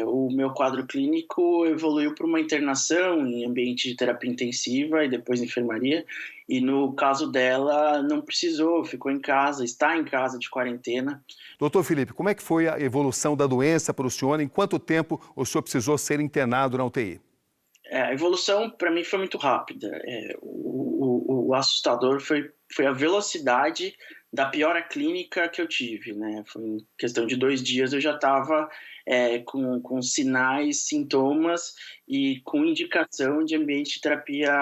O meu quadro clínico evoluiu para uma internação em ambiente de terapia intensiva e depois enfermaria. E no caso dela, não precisou, ficou em casa, está em casa de quarentena. Doutor Felipe, como é que foi a evolução da doença para o senhor? Em quanto tempo o senhor precisou ser internado na UTI? A evolução, para mim, foi muito rápida. O assustador foi a velocidade da piora clínica que eu tive, né? Foi em questão de 2 dias eu já estava com sinais, sintomas e com indicação de ambiente de terapia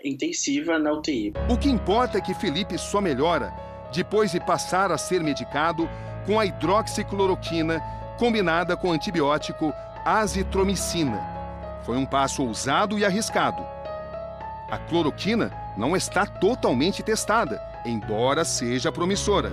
intensiva na UTI. O que importa é que Felipe só melhora depois de passar a ser medicado com a hidroxicloroquina combinada com o antibiótico azitromicina. Foi um passo ousado e arriscado. A cloroquina não está totalmente testada, embora seja promissora.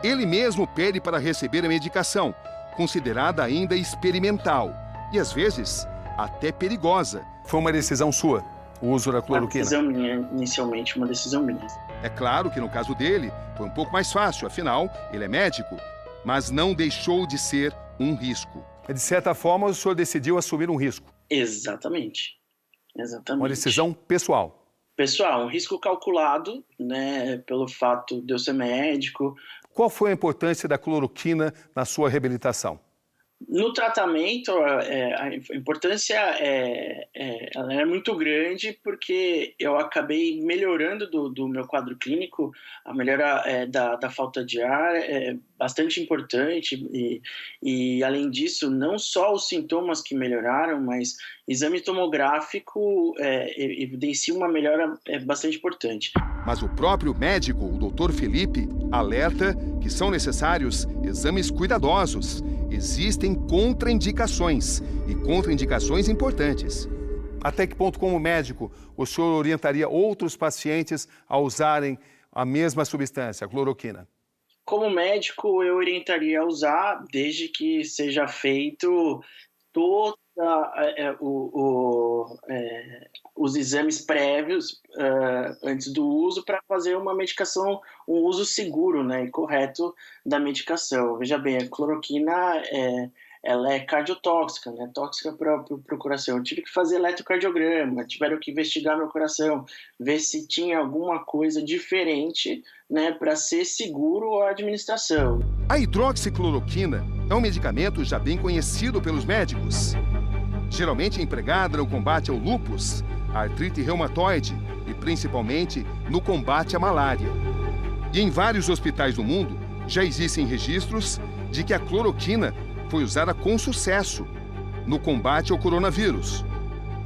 Ele mesmo pede para receber a medicação, considerada ainda experimental e, às vezes, até perigosa. Foi uma decisão sua, o uso da cloroquina? Uma decisão minha, inicialmente uma decisão minha. É claro que no caso dele foi um pouco mais fácil, afinal, ele é médico, mas não deixou de ser um risco. De certa forma, o senhor decidiu assumir um risco? Exatamente. Uma decisão pessoal? Pessoal, um risco calculado, né, pelo fato de eu ser médico. Qual foi a importância da cloroquina na sua reabilitação? No tratamento, a importância ela é muito grande porque eu acabei melhorando do meu quadro clínico. A melhora da falta de ar é bastante importante e, além disso, não só os sintomas que melhoraram, mas exame tomográfico evidencia uma melhora bastante importante. Mas o próprio médico, o Dr. Felipe, alerta que são necessários exames cuidadosos. Existem contraindicações e contraindicações importantes. Até que ponto, como médico, o senhor orientaria outros pacientes a usarem a mesma substância, a cloroquina? Como médico, eu orientaria a usar desde que seja feito todos os exames prévios antes do uso para fazer uma medicação, um uso seguro, né, e correto da medicação. Veja bem, a cloroquina ela é cardiotóxica, né, tóxica para o coração. Eu tive que fazer eletrocardiograma, tiveram que investigar meu coração, ver se tinha alguma coisa diferente, né, para ser seguro a administração. A hidroxicloroquina é um medicamento já bem conhecido pelos médicos. Geralmente empregada no combate ao lúpus, a artrite reumatoide e principalmente no combate à malária. E em vários hospitais do mundo já existem registros de que a cloroquina foi usada com sucesso no combate ao coronavírus.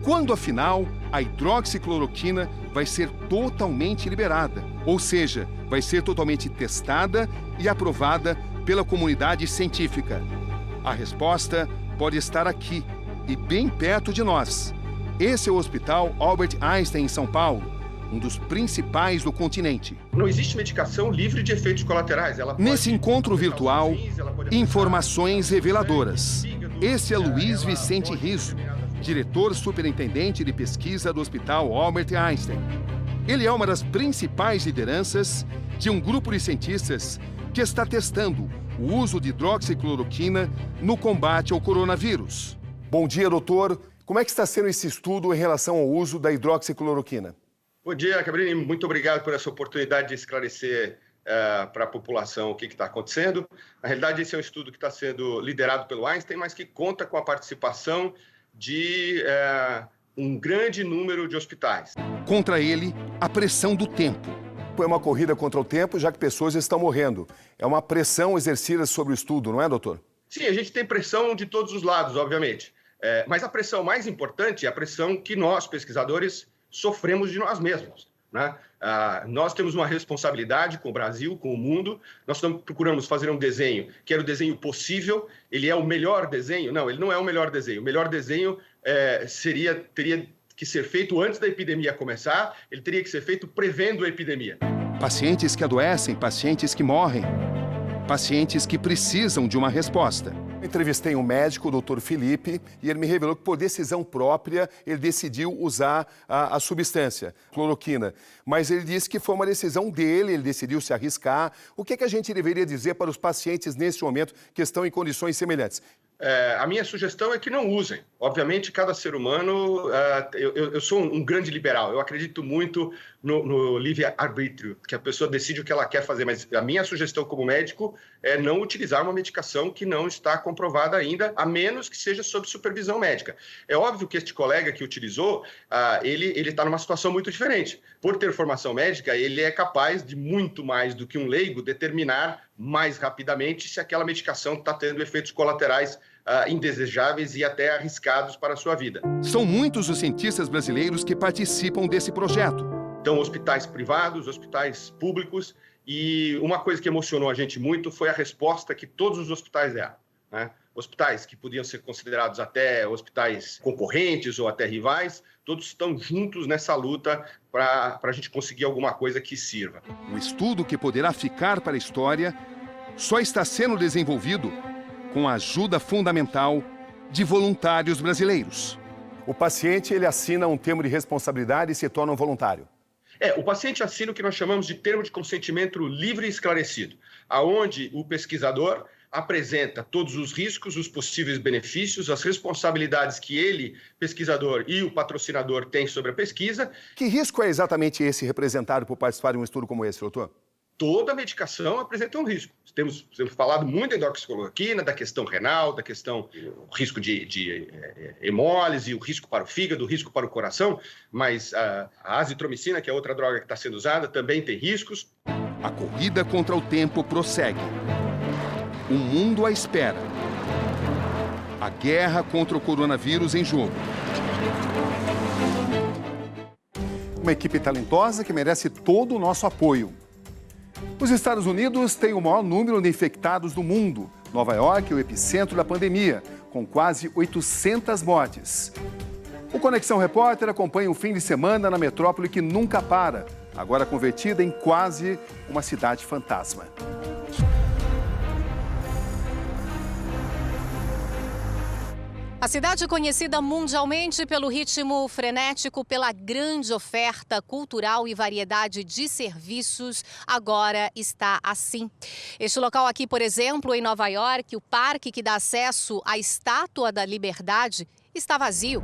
Quando, afinal, a hidroxicloroquina vai ser totalmente liberada, ou seja, vai ser totalmente testada e aprovada pela comunidade científica? A resposta pode estar aqui e bem perto de nós. Esse é o Hospital Albert Einstein, em São Paulo, um dos principais do continente. Não existe medicação livre de efeitos colaterais. Nesse encontro virtual, informações reveladoras. Esse é Luiz Vicente Riso, diretor superintendente de pesquisa do Hospital Albert Einstein. Ele é uma das principais lideranças de um grupo de cientistas que está testando o uso de hidroxicloroquina no combate ao coronavírus. Bom dia, doutor. Como é que está sendo esse estudo em relação ao uso da hidroxicloroquina? Bom dia, Cabrini. Muito obrigado por essa oportunidade de esclarecer para a população o que está acontecendo. Na realidade, esse é um estudo que está sendo liderado pelo Einstein, mas que conta com a participação de um grande número de hospitais. Contra ele, a pressão do tempo. É uma corrida contra o tempo, já que pessoas estão morrendo. É uma pressão exercida sobre o estudo, não é, doutor? Sim, a gente tem pressão de todos os lados, obviamente. Mas a pressão mais importante é a pressão que nós, pesquisadores, sofremos de nós mesmos, né? Nós temos uma responsabilidade com o Brasil, com o mundo. Nós procuramos fazer um desenho que era o desenho possível. Ele é o melhor desenho? Não, ele não é o melhor desenho. O melhor desenho teria que ser feito antes da epidemia começar. Ele teria que ser feito prevendo a epidemia. Pacientes que adoecem, pacientes que morrem, pacientes que precisam de uma resposta. Entrevistei um médico, o Dr. Felipe, e ele me revelou que por decisão própria ele decidiu usar a substância, cloroquina. Mas ele disse que foi uma decisão dele, ele decidiu se arriscar. O que é que a gente deveria dizer para os pacientes nesse momento que estão em condições semelhantes? A minha sugestão é que não usem. Obviamente, cada ser humano... eu sou um grande liberal. Eu acredito muito no livre-arbítrio, que a pessoa decide o que ela quer fazer. Mas a minha sugestão como médico é não utilizar uma medicação que não está comprovada ainda, a menos que seja sob supervisão médica. É óbvio que este colega que utilizou, ele está numa situação muito diferente. Por ter formação médica, ele é capaz de muito mais do que um leigo determinar mais rapidamente se aquela medicação está tendo efeitos colaterais indesejáveis e até arriscados para a sua vida. São muitos os cientistas brasileiros que participam desse projeto. Então, hospitais privados, hospitais públicos, e uma coisa que emocionou a gente muito foi a resposta que todos os hospitais deram, né? Hospitais que podiam ser considerados até hospitais concorrentes ou até rivais, todos estão juntos nessa luta para a gente conseguir alguma coisa que sirva. Um estudo que poderá ficar para a história só está sendo desenvolvido com a ajuda fundamental de voluntários brasileiros. O paciente, ele assina um termo de responsabilidade e se torna um voluntário. O paciente assina o que nós chamamos de termo de consentimento livre e esclarecido, aonde o pesquisador apresenta todos os riscos, os possíveis benefícios, as responsabilidades que ele, pesquisador, e o patrocinador têm sobre a pesquisa. Que risco é exatamente esse representado por participar de um estudo como esse, doutor? Toda medicação apresenta um risco. Temos falado muito da hidroxicloroquina, da questão renal, da questão do risco de hemólise, o risco para o fígado, o risco para o coração, mas a azitromicina, que é outra droga que está sendo usada, também tem riscos. A corrida contra o tempo prossegue. O mundo à espera. A guerra contra o coronavírus em jogo. Uma equipe talentosa que merece todo o nosso apoio. Os Estados Unidos têm o maior número de infectados do mundo. Nova York é o epicentro da pandemia, com quase 800 mortes. O Conexão Repórter acompanha um fim de semana na metrópole que nunca para, agora convertida em quase uma cidade fantasma. A cidade conhecida mundialmente pelo ritmo frenético, pela grande oferta cultural e variedade de serviços, agora está assim. Este local aqui, por exemplo, em Nova York, o parque que dá acesso à Estátua da Liberdade, está vazio.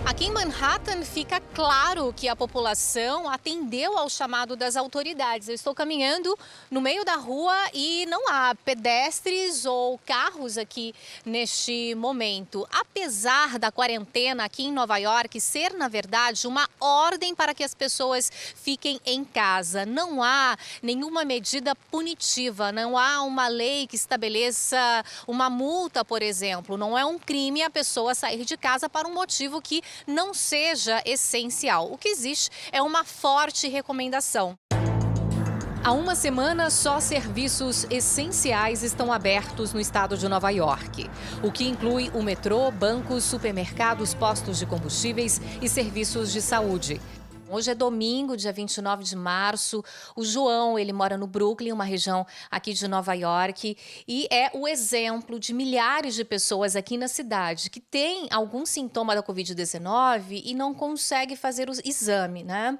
Aqui em Manhattan fica claro que a população atendeu ao chamado das autoridades. Eu estou caminhando no meio da rua e não há pedestres ou carros aqui neste momento. Apesar da quarentena aqui em Nova York ser, na verdade, uma ordem para que as pessoas fiquem em casa. Não há nenhuma medida punitiva, não há uma lei que estabeleça uma multa, por exemplo. Não é um crime a pessoa sair de casa para um motivo que não seja essencial. O que existe é uma forte recomendação. Há uma semana, só serviços essenciais estão abertos no estado de Nova York, o que inclui o metrô, bancos, supermercados, postos de combustíveis e serviços de saúde. Hoje é domingo, dia 29 de março. O João, ele mora no Brooklyn, uma região aqui de Nova York, e é o exemplo de milhares de pessoas aqui na cidade que têm algum sintoma da Covid-19 e não consegue fazer o exame, né?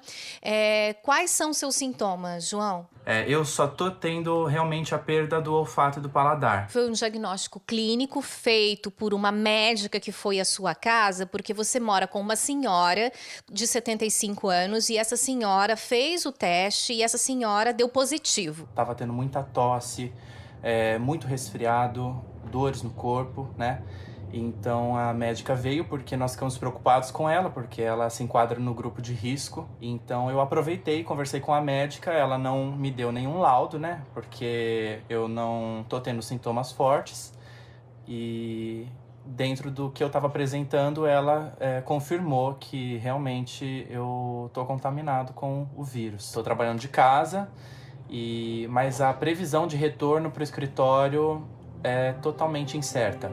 Quais são seus sintomas, João? Eu só tô tendo realmente a perda do olfato e do paladar. Foi um diagnóstico clínico feito por uma médica que foi à sua casa, porque você mora com uma senhora de 75 anos e essa senhora fez o teste e essa senhora deu positivo. Tava tendo muita tosse, muito resfriado, dores no corpo, né? Então a médica veio porque nós ficamos preocupados com ela, porque ela se enquadra no grupo de risco. Então eu aproveitei, conversei com a médica, ela não me deu nenhum laudo, né? Porque eu não tô tendo sintomas fortes. E dentro do que eu estava apresentando, ela confirmou que realmente eu estou contaminado com o vírus. Estou trabalhando de casa, mas a previsão de retorno para o escritório é totalmente incerta.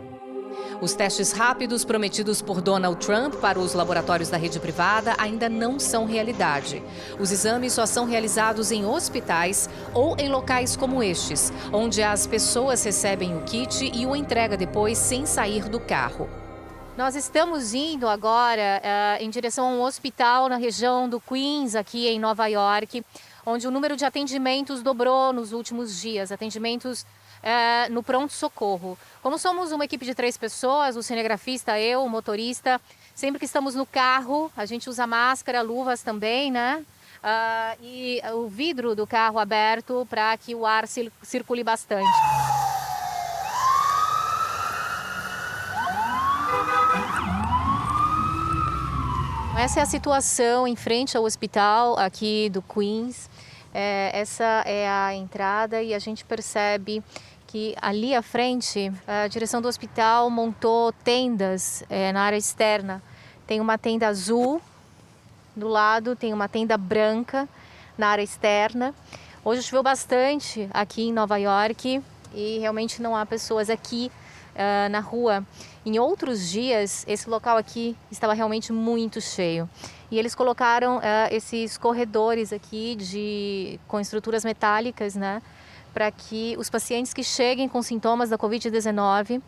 Os testes rápidos prometidos por Donald Trump para os laboratórios da rede privada ainda não são realidade. Os exames só são realizados em hospitais ou em locais como estes, onde as pessoas recebem o kit e o entregam depois sem sair do carro. Nós estamos indo agora em direção a um hospital na região do Queens, aqui em Nova York, onde o número de atendimentos dobrou nos últimos dias, atendimentos no pronto-socorro. Como somos uma equipe de 3 pessoas, o cinegrafista, eu, o motorista, sempre que estamos no carro, a gente usa máscara, luvas também, né? E o vidro do carro aberto para que o ar circule bastante. Essa é a situação em frente ao hospital aqui do Queens. Essa é a entrada e a gente percebe que ali à frente a direção do hospital montou tendas na área externa. Tem uma tenda azul do lado, tem uma tenda branca na área externa. Hoje choveu bastante aqui em Nova York e realmente não há pessoas aqui na rua. Em outros dias, esse local aqui estava realmente muito cheio. E eles colocaram esses corredores aqui com estruturas metálicas, né? Para que os pacientes que cheguem com sintomas da Covid-19,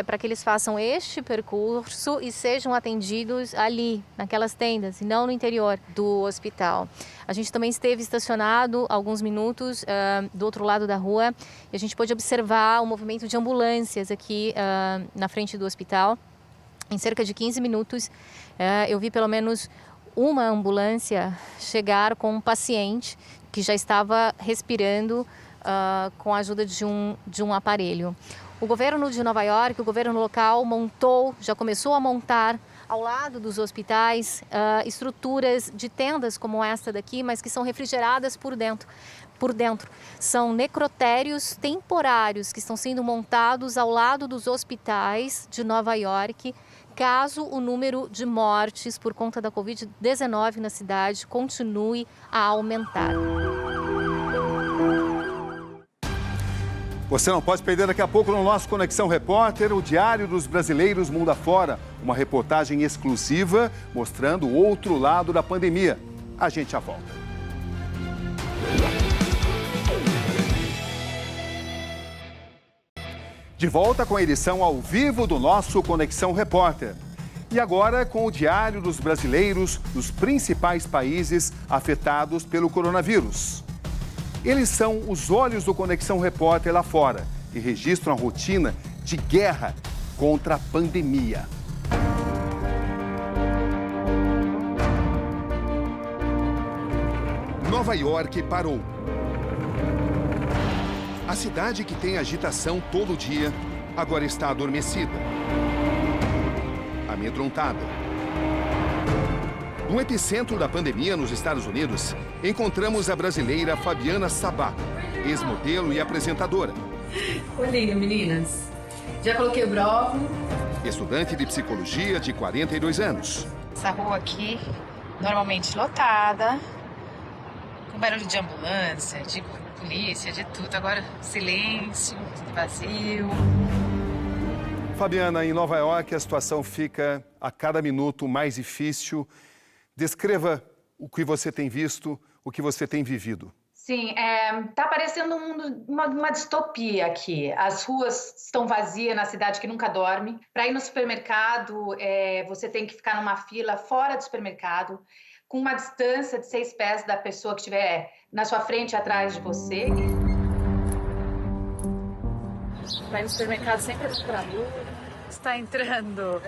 para que eles façam este percurso e sejam atendidos ali, naquelas tendas, e não no interior do hospital. A gente também esteve estacionado alguns minutos do outro lado da rua e a gente pôde observar o movimento de ambulâncias aqui na frente do hospital. Em cerca de 15 minutos, eu vi pelo menos uma ambulância chegar com um paciente que já estava respirando com a ajuda de um aparelho. O governo de Nova York, o governo local, já começou a montar ao lado dos hospitais estruturas de tendas como esta daqui, mas que são refrigeradas por dentro. São necrotérios temporários que estão sendo montados ao lado dos hospitais de Nova York, caso o número de mortes por conta da Covid-19 na cidade continue a aumentar. Você não pode perder daqui a pouco no nosso Conexão Repórter, o Diário dos Brasileiros Mundo Afora. Uma reportagem exclusiva mostrando o outro lado da pandemia. A gente já volta. De volta com a edição ao vivo do nosso Conexão Repórter. E agora com o Diário dos Brasileiros dos principais países afetados pelo coronavírus. Eles são os olhos do Conexão Repórter lá fora e registram a rotina de guerra contra a pandemia. Nova York parou. A cidade que tem agitação todo dia agora está adormecida, amedrontada. No epicentro da pandemia nos Estados Unidos, encontramos a brasileira Fabiana Sabá, ex-modelo e apresentadora. Olhinho, meninas. Já coloquei o bloco. Estudante de psicologia de 42 anos. Essa rua aqui, normalmente lotada, com barulho de ambulância, de polícia, de tudo. Agora, silêncio, tudo vazio. Fabiana, em Nova York a situação fica a cada minuto mais difícil. Descreva o que você tem visto, o que você tem vivido. Sim, tá parecendo um mundo, uma distopia aqui. As ruas estão vazias na cidade que nunca dorme. Para ir no supermercado, você tem que ficar numa fila fora do supermercado, com uma distância de 6 pés da pessoa que estiver na sua frente e atrás de você. Para ir no supermercado sempre é procurado. Está entrando...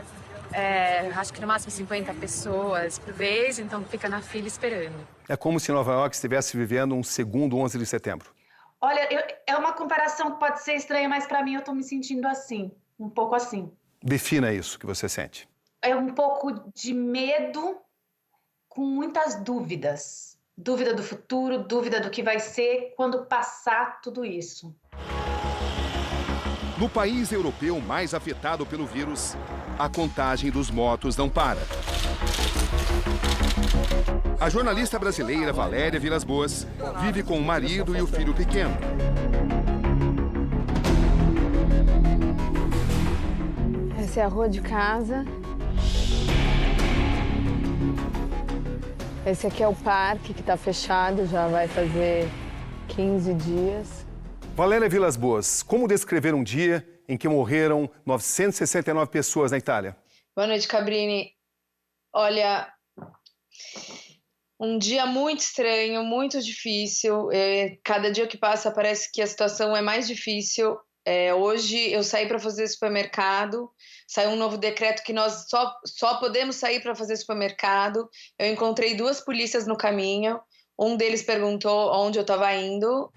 acho que no máximo 50 pessoas por vez, então fica na fila esperando. É como se Nova York estivesse vivendo um segundo 11 de setembro. Olha, é uma comparação que pode ser estranha, mas para mim eu estou me sentindo assim, um pouco assim. Defina isso que você sente. É um pouco de medo com muitas dúvidas. Dúvida do futuro, dúvida do que vai ser quando passar tudo isso. No país europeu mais afetado pelo vírus, a contagem dos mortos não para. A jornalista brasileira Valéria Vilas Boas vive com o marido e o filho pequeno. Essa é a rua de casa. Esse aqui é o parque que está fechado, já vai fazer 15 dias. Valéria Vilas Boas, como descrever um dia em que morreram 969 pessoas na Itália? Boa noite, Cabrini. Olha, um dia muito estranho, muito difícil. Cada dia que passa parece que a situação é mais difícil. Hoje eu saí para fazer supermercado, saiu um novo decreto que nós só podemos sair para fazer supermercado. Eu encontrei 2 polícias no caminho, um deles perguntou onde eu estava indo.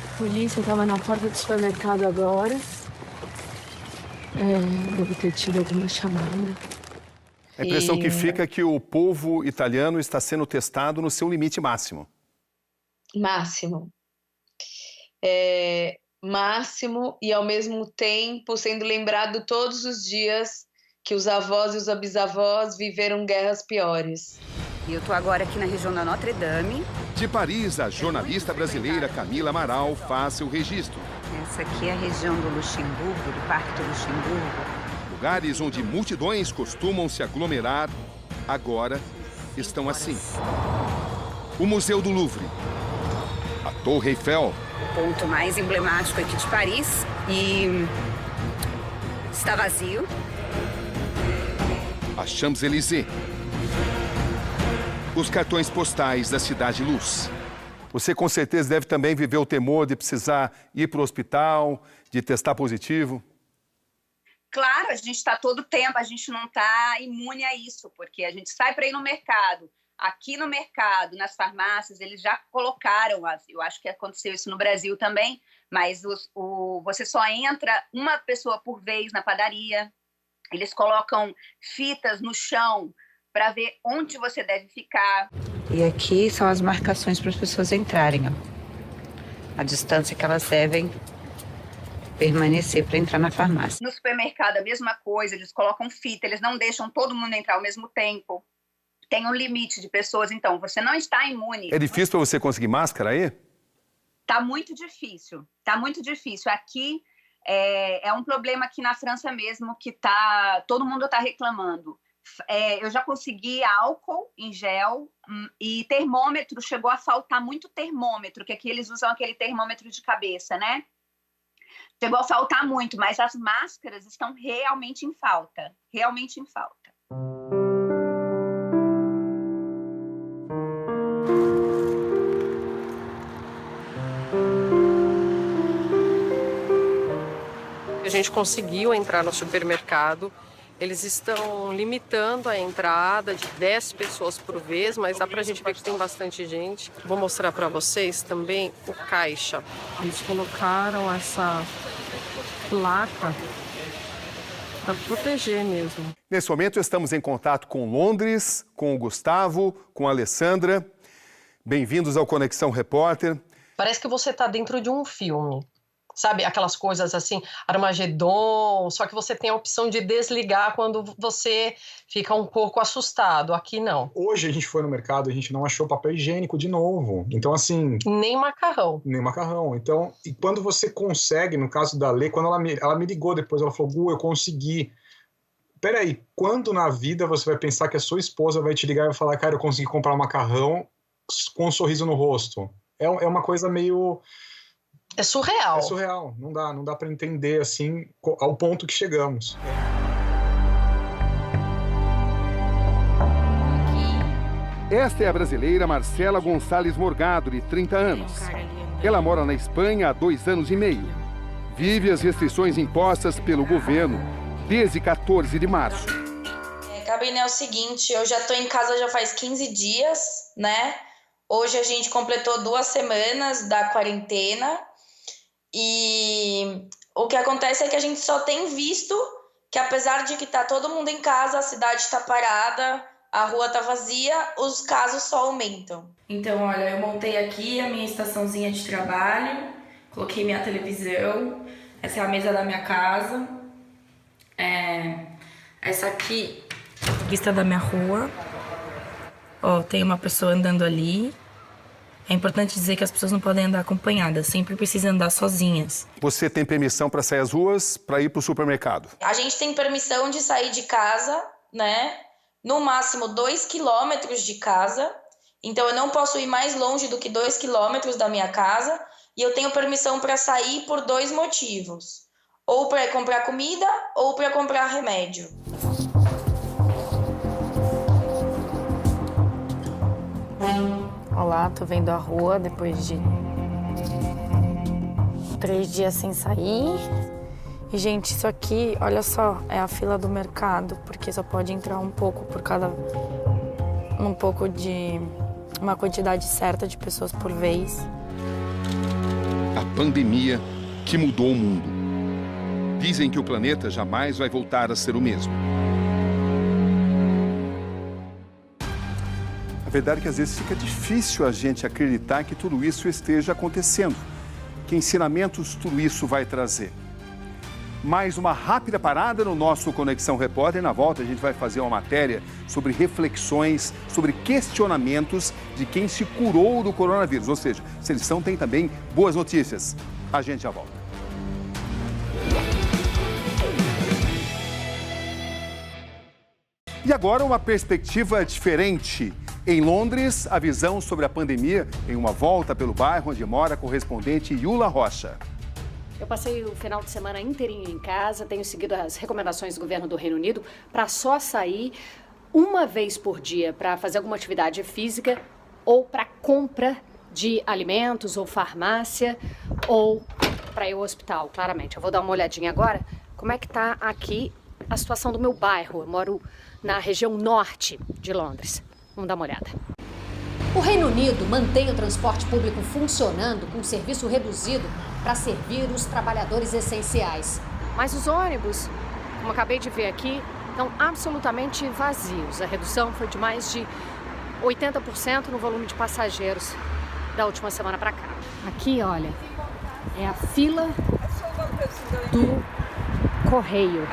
A polícia estava na porta do supermercado agora. Deve ter tido alguma chamada. A impressão que fica é que o povo italiano está sendo testado no seu limite máximo. Máximo. Máximo e, ao mesmo tempo, sendo lembrado todos os dias que os avós e os bisavós viveram guerras piores. E eu estou agora aqui na região da Notre Dame. De Paris, a jornalista brasileira Camila Amaral faz seu registro. Essa aqui é a região do Luxemburgo, do Parque do Luxemburgo. Lugares onde multidões costumam se aglomerar, agora estão assim. O Museu do Louvre, a Torre Eiffel, O ponto mais emblemático aqui de Paris e está vazio. a Champs-Élysées, os cartões postais da Cidade Luz. Você com certeza deve também viver o temor de precisar ir para o hospital, de testar positivo. Claro, a gente está todo tempo, a gente não está imune a isso, porque a gente sai para ir no mercado. Aqui no mercado, nas farmácias, eles já colocaram, eu acho que aconteceu isso no Brasil também, mas você só entra uma pessoa por vez na padaria. Eles colocam fitas no chão para ver onde você deve ficar. E aqui são as marcações para as pessoas entrarem, ó. A distância que elas devem permanecer para entrar na farmácia. No supermercado, a mesma coisa, eles colocam fita, eles não deixam todo mundo entrar ao mesmo tempo. Tem um limite de pessoas, então você não está imune. É difícil para você conseguir máscara aí? Tá muito difícil, tá muito difícil. Aqui é um problema aqui na França mesmo, que todo mundo está reclamando. Eu já consegui álcool em gel e termômetro, chegou a faltar muito termômetro, que aqui eles usam aquele termômetro de cabeça, né? Chegou a faltar muito, mas as máscaras estão realmente em falta, realmente em falta. A gente conseguiu entrar no supermercado. Eles estão limitando a entrada de 10 pessoas por vez, mas dá pra gente ver que tem bastante gente. Vou mostrar para vocês também o caixa. Eles colocaram essa placa para proteger mesmo. Nesse momento estamos em contato com Londres, com o Gustavo, com a Alessandra. Bem-vindos ao Conexão Repórter. Parece que você está dentro de um filme. Sabe, aquelas coisas assim, Armagedon, só que você tem a opção de desligar quando você fica um pouco assustado. Aqui não. Hoje a gente foi no mercado, a gente não achou papel higiênico de novo. Então, assim... Nem macarrão. Nem macarrão. Então, e quando você consegue, no caso da Lê, quando ela me ligou depois, ela falou, Gu, eu consegui. Peraí, quando na vida você vai pensar que a sua esposa vai te ligar e vai falar, cara, eu consegui comprar um macarrão com um sorriso no rosto? É uma coisa meio... É surreal. É surreal. Não dá para entender, assim, ao ponto que chegamos. Esta é a brasileira Marcela Gonçalves Morgado, de 30 anos. Ela mora na Espanha há 2 anos e meio. Vive as restrições impostas pelo governo desde 14 de março. Cabine, é o seguinte, eu já estou em casa já faz 15 dias, né? Hoje a gente completou 2 semanas da quarentena. E o que acontece é que a gente só tem visto que, apesar de que tá todo mundo em casa, a cidade está parada, a rua tá vazia, os casos só aumentam. Então, olha, eu montei aqui a minha estaçãozinha de trabalho, coloquei minha televisão, Essa é a mesa da minha casa. Essa aqui, vista da minha rua. Ó, tem uma pessoa andando ali. É importante dizer que as pessoas não podem andar acompanhadas, sempre precisam andar sozinhas. Você tem permissão para sair às ruas, para ir para o supermercado? A gente tem permissão de sair de casa, né? No máximo 2 quilômetros de casa. Então, eu não posso ir mais longe do que 2 quilômetros da minha casa. E eu tenho permissão para sair por 2 motivos. Ou para comprar comida, ou para comprar remédio. Olá, tô vendo a rua depois de 3 dias sem sair. E, gente, isso aqui, olha só, é a fila do mercado, porque só pode entrar um pouco por cada... um pouco de... uma quantidade certa de pessoas por vez. A pandemia que mudou o mundo. Dizem que o planeta jamais vai voltar a ser o mesmo. A verdade é que às vezes fica difícil a gente acreditar que tudo isso esteja acontecendo. Que ensinamentos tudo isso vai trazer? Mais uma rápida parada no nosso Conexão Repórter. Na volta a gente vai fazer uma matéria sobre reflexões, sobre questionamentos de quem se curou do coronavírus. Ou seja, se eles têm também boas notícias. A gente já volta. E agora uma perspectiva diferente. Em Londres, a visão sobre a pandemia em uma volta pelo bairro onde mora a correspondente Yula Rocha. Eu passei o final de semana inteirinho em casa, tenho seguido as recomendações do governo do Reino Unido para só sair uma vez por dia para fazer alguma atividade física ou para compra de alimentos ou farmácia ou para ir ao hospital, claramente. Eu vou dar uma olhadinha agora como é que tá aqui a situação do meu bairro. Eu moro na região norte de Londres. Vamos dar uma olhada. O Reino Unido mantém o transporte público funcionando com serviço reduzido para servir os trabalhadores essenciais. Mas os ônibus, como acabei de ver aqui, estão absolutamente vazios. A redução foi de mais de 80% no volume de passageiros da última semana para cá. Aqui, olha, é a fila do correio.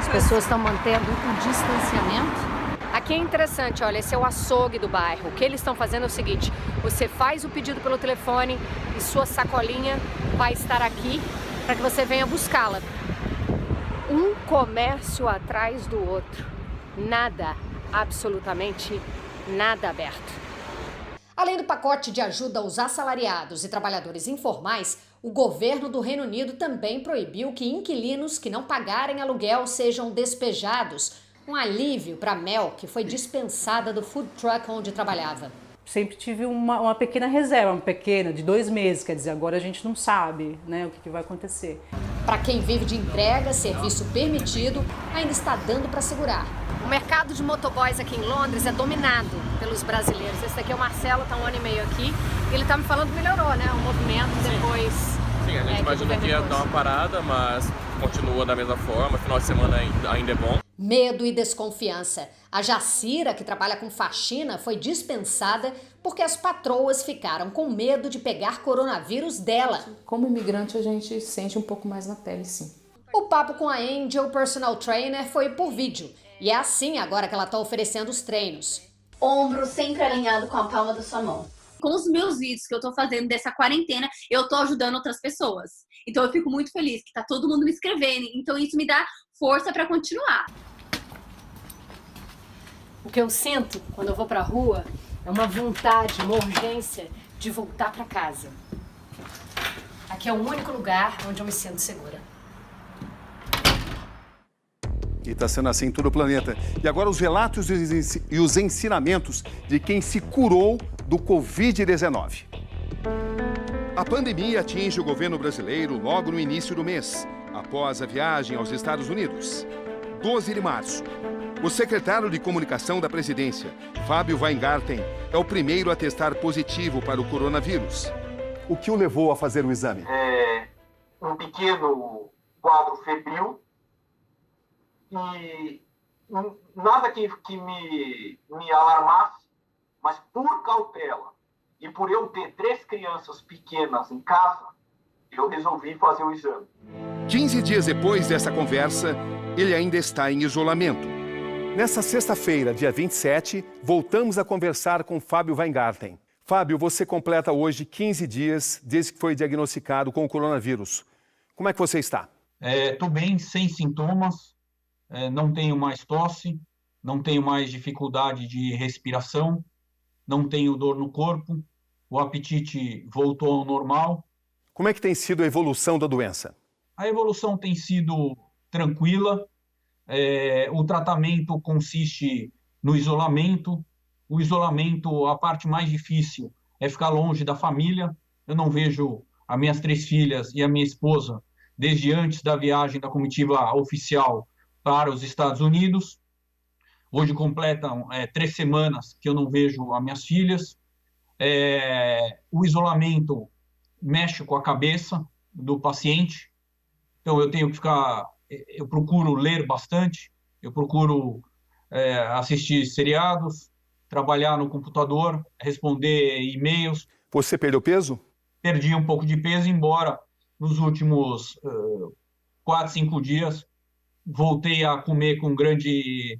As pessoas estão mantendo o distanciamento. Aqui é interessante, olha, esse é o açougue do bairro. O que eles estão fazendo é o seguinte: você faz o pedido pelo telefone e sua sacolinha vai estar aqui para que você venha buscá-la. Um comércio atrás do outro. Nada, absolutamente nada aberto. Além do pacote de ajuda aos assalariados e trabalhadores informais, o governo do Reino Unido também proibiu que inquilinos que não pagarem aluguel sejam despejados. Um alívio para Mel, que foi dispensada do food truck onde trabalhava. Sempre tive uma pequena reserva, de 2 meses, quer dizer, agora a gente não sabe, né, o que vai acontecer. Para quem vive de entrega, serviço permitido, ainda está dando para segurar. O mercado de motoboys aqui em Londres é dominado pelos brasileiros. Esse daqui é o Marcelo, está 1 ano e meio aqui. Ele está me falando que melhorou, né, o movimento depois. Sim, a gente imaginou que ia dar uma parada, mas continua da mesma forma. Final de semana ainda é bom. Medo e desconfiança. A Jacira, que trabalha com faxina, foi dispensada porque as patroas ficaram com medo de pegar coronavírus dela. Como imigrante, a gente sente um pouco mais na pele, sim. O papo com a Angel, personal trainer, foi por vídeo. E é assim agora que ela está oferecendo os treinos. Ombro sempre alinhado com a palma da sua mão. Com os meus vídeos que eu tô fazendo dessa quarentena, eu tô ajudando outras pessoas. Então eu fico muito feliz que tá todo mundo me inscrevendo. Então isso me dá força para continuar. O que eu sinto quando eu vou pra rua é uma vontade, uma urgência de voltar para casa. Aqui é o único lugar onde eu me sinto segura. E está sendo assim em todo o planeta. E agora os relatos e os ensinamentos de quem se curou do Covid-19. A pandemia atinge o governo brasileiro logo no início do mês, após a viagem aos Estados Unidos. 12 de março. O secretário de Comunicação da Presidência, Fábio Weingarten, é o primeiro a testar positivo para o coronavírus. O que o levou a fazer o exame? Um pequeno quadro febril e nada que me alarmasse, mas por cautela e por eu ter 3 crianças pequenas em casa, eu resolvi fazer o exame. 15 dias depois dessa conversa, ele ainda está em isolamento. Nessa sexta-feira, dia 27, voltamos a conversar com Fábio Weingarten. Fábio, você completa hoje 15 dias desde que foi diagnosticado com o coronavírus. Como é que você está? Estou bem, sem sintomas, não tenho mais tosse, não tenho mais dificuldade de respiração, não tenho dor no corpo, o apetite voltou ao normal. Como é que tem sido a evolução da doença? A evolução tem sido tranquila, o tratamento consiste no isolamento. O isolamento, a parte mais difícil é ficar longe da família. Eu não vejo as minhas 3 filhas e a minha esposa desde antes da viagem da comitiva oficial para os Estados Unidos. Hoje completam 3 semanas que eu não vejo as minhas filhas. O isolamento mexe com a cabeça do paciente, então eu tenho que eu procuro ler bastante, eu procuro assistir seriados, trabalhar no computador, responder e-mails. Você perdeu peso? Perdi um pouco de peso, embora nos últimos 4, 5 dias voltei a comer com grande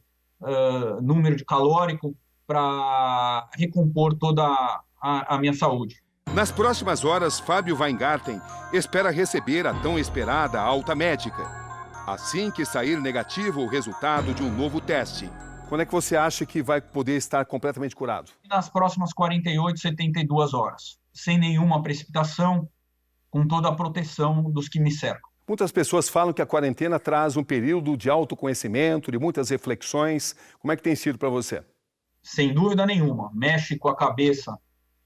número de calórico para recompor toda a minha saúde. Nas próximas horas, Fábio Weingarten espera receber a tão esperada alta médica. Assim que sair negativo o resultado de um novo teste. Quando é que você acha que vai poder estar completamente curado? Nas próximas 48, 72 horas. Sem nenhuma precipitação, com toda a proteção dos que me cercam. Muitas pessoas falam que a quarentena traz um período de autoconhecimento, de muitas reflexões. Como é que tem sido para você? Sem dúvida nenhuma. Mexe com a cabeça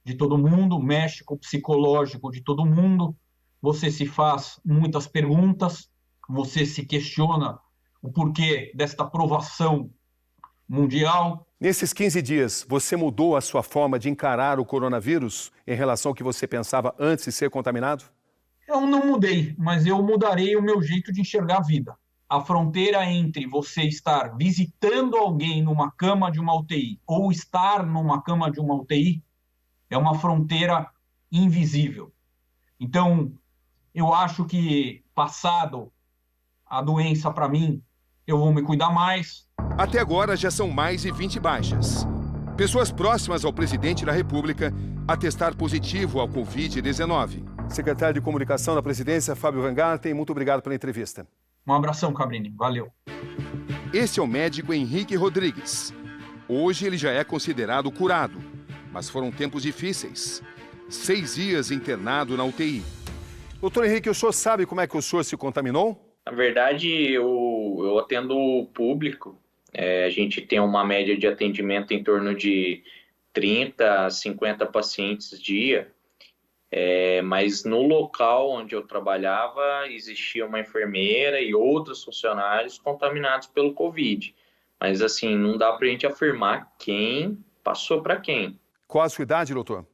de todo mundo, mexe com o psicológico de todo mundo. Você se faz muitas perguntas, você se questiona o porquê desta provação mundial. Nesses 15 dias, você mudou a sua forma de encarar o coronavírus em relação ao que você pensava antes de ser contaminado? Eu não mudei, mas eu mudarei o meu jeito de enxergar a vida. A fronteira entre você estar visitando alguém numa cama de uma UTI ou estar numa cama de uma UTI é uma fronteira invisível. Então, eu acho que, passado a doença para mim, eu vou me cuidar mais. Até agora já são mais de 20 baixas. Pessoas próximas ao presidente da República a testar positivo ao Covid-19. Secretário de Comunicação da Presidência, Fábio Weingarten, muito obrigado pela entrevista. Um abração, Cabrini. Valeu. Esse é o médico Henrique Rodrigues. Hoje ele já é considerado curado, mas foram tempos difíceis. 6 dias internado na UTI. Doutor Henrique, o senhor sabe como é que o senhor se contaminou? Na verdade, eu atendo o público. A gente tem uma média de atendimento em torno de 30 a 50 pacientes dia. Mas no local onde eu trabalhava, existia uma enfermeira e outros funcionários contaminados pelo Covid. Mas, assim, não dá para a gente afirmar quem passou para quem. Qual a sua idade, doutor?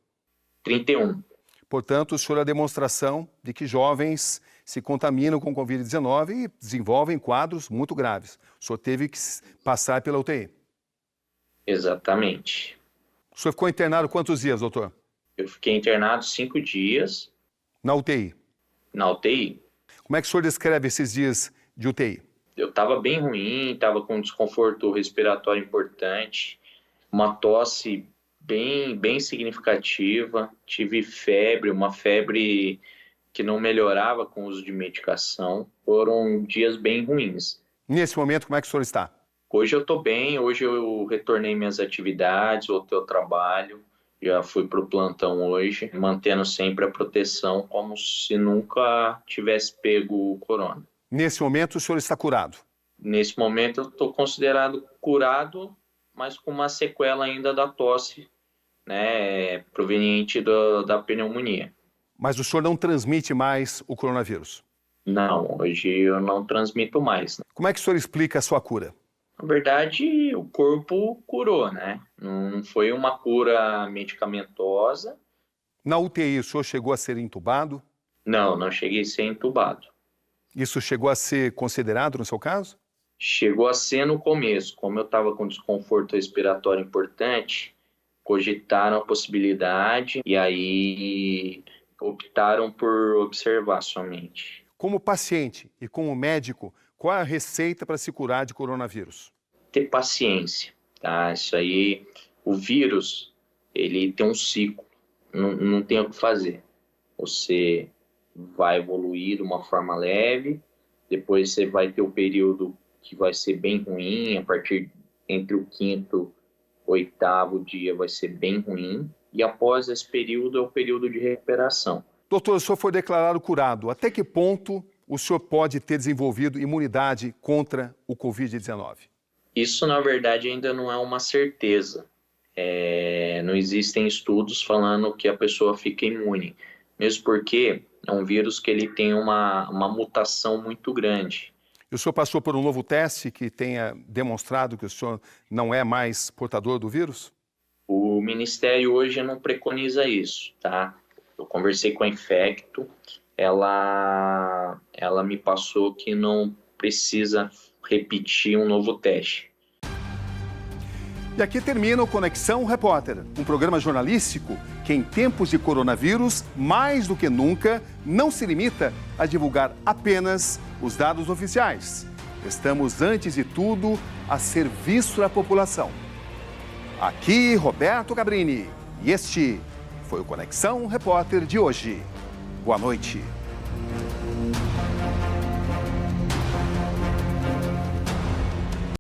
31. Portanto, o senhor é a demonstração de que jovens se contaminam com Covid-19 e desenvolvem quadros muito graves. O senhor teve que passar pela UTI. Exatamente. O senhor ficou internado quantos dias, doutor? Eu fiquei internado 5 dias. Na UTI? Na UTI. Como é que o senhor descreve esses dias de UTI? Eu estava bem ruim, estava com um desconforto respiratório importante, uma tosse bem significativa, tive febre, uma febre que não melhorava com o uso de medicação. Foram dias bem ruins. Nesse momento, como é que o senhor está? Hoje eu estou bem, hoje eu retornei minhas atividades, voltei ao trabalho, já fui para o plantão hoje, mantendo sempre a proteção como se nunca tivesse pego o corona. Nesse momento, o senhor está curado? Nesse momento, eu estou considerado curado, mas com uma sequela ainda da tosse, né, proveniente da pneumonia. Mas o senhor não transmite mais o coronavírus? Não, hoje eu não transmito mais. Como é que o senhor explica a sua cura? Na verdade, o corpo curou, né? Não foi uma cura medicamentosa. Na UTI, o senhor chegou a ser entubado? Não cheguei a ser entubado. Isso chegou a ser considerado no seu caso? Chegou a ser no começo. Como eu estava com desconforto respiratório importante, cogitaram a possibilidade e aí optaram por observar somente. Como paciente e como médico, qual é a receita para se curar de coronavírus? Ter paciência, tá? Isso aí, o vírus, ele tem um ciclo, não tem o que fazer. Você vai evoluir de uma forma leve, depois você vai ter o período que vai ser bem ruim, a partir entre o 5º e 8º dia vai ser bem ruim, e após esse período é o período de recuperação. Doutor, o senhor foi declarado curado. Até que ponto o senhor pode ter desenvolvido imunidade contra o Covid-19? Isso, na verdade, ainda não é uma certeza. Não existem estudos falando que a pessoa fica imune, mesmo porque é um vírus que ele tem uma mutação muito grande. E o senhor passou por um novo teste que tenha demonstrado que o senhor não é mais portador do vírus? O Ministério hoje não preconiza isso, tá? Eu conversei com a Infecto, ela me passou que não precisa repetir um novo teste. E aqui termina o Conexão Repórter, um programa jornalístico que em tempos de coronavírus, mais do que nunca, não se limita a divulgar apenas os dados oficiais. Estamos, antes de tudo, a serviço da população. Aqui, Roberto Cabrini, e este foi o Conexão Repórter de hoje. Boa noite.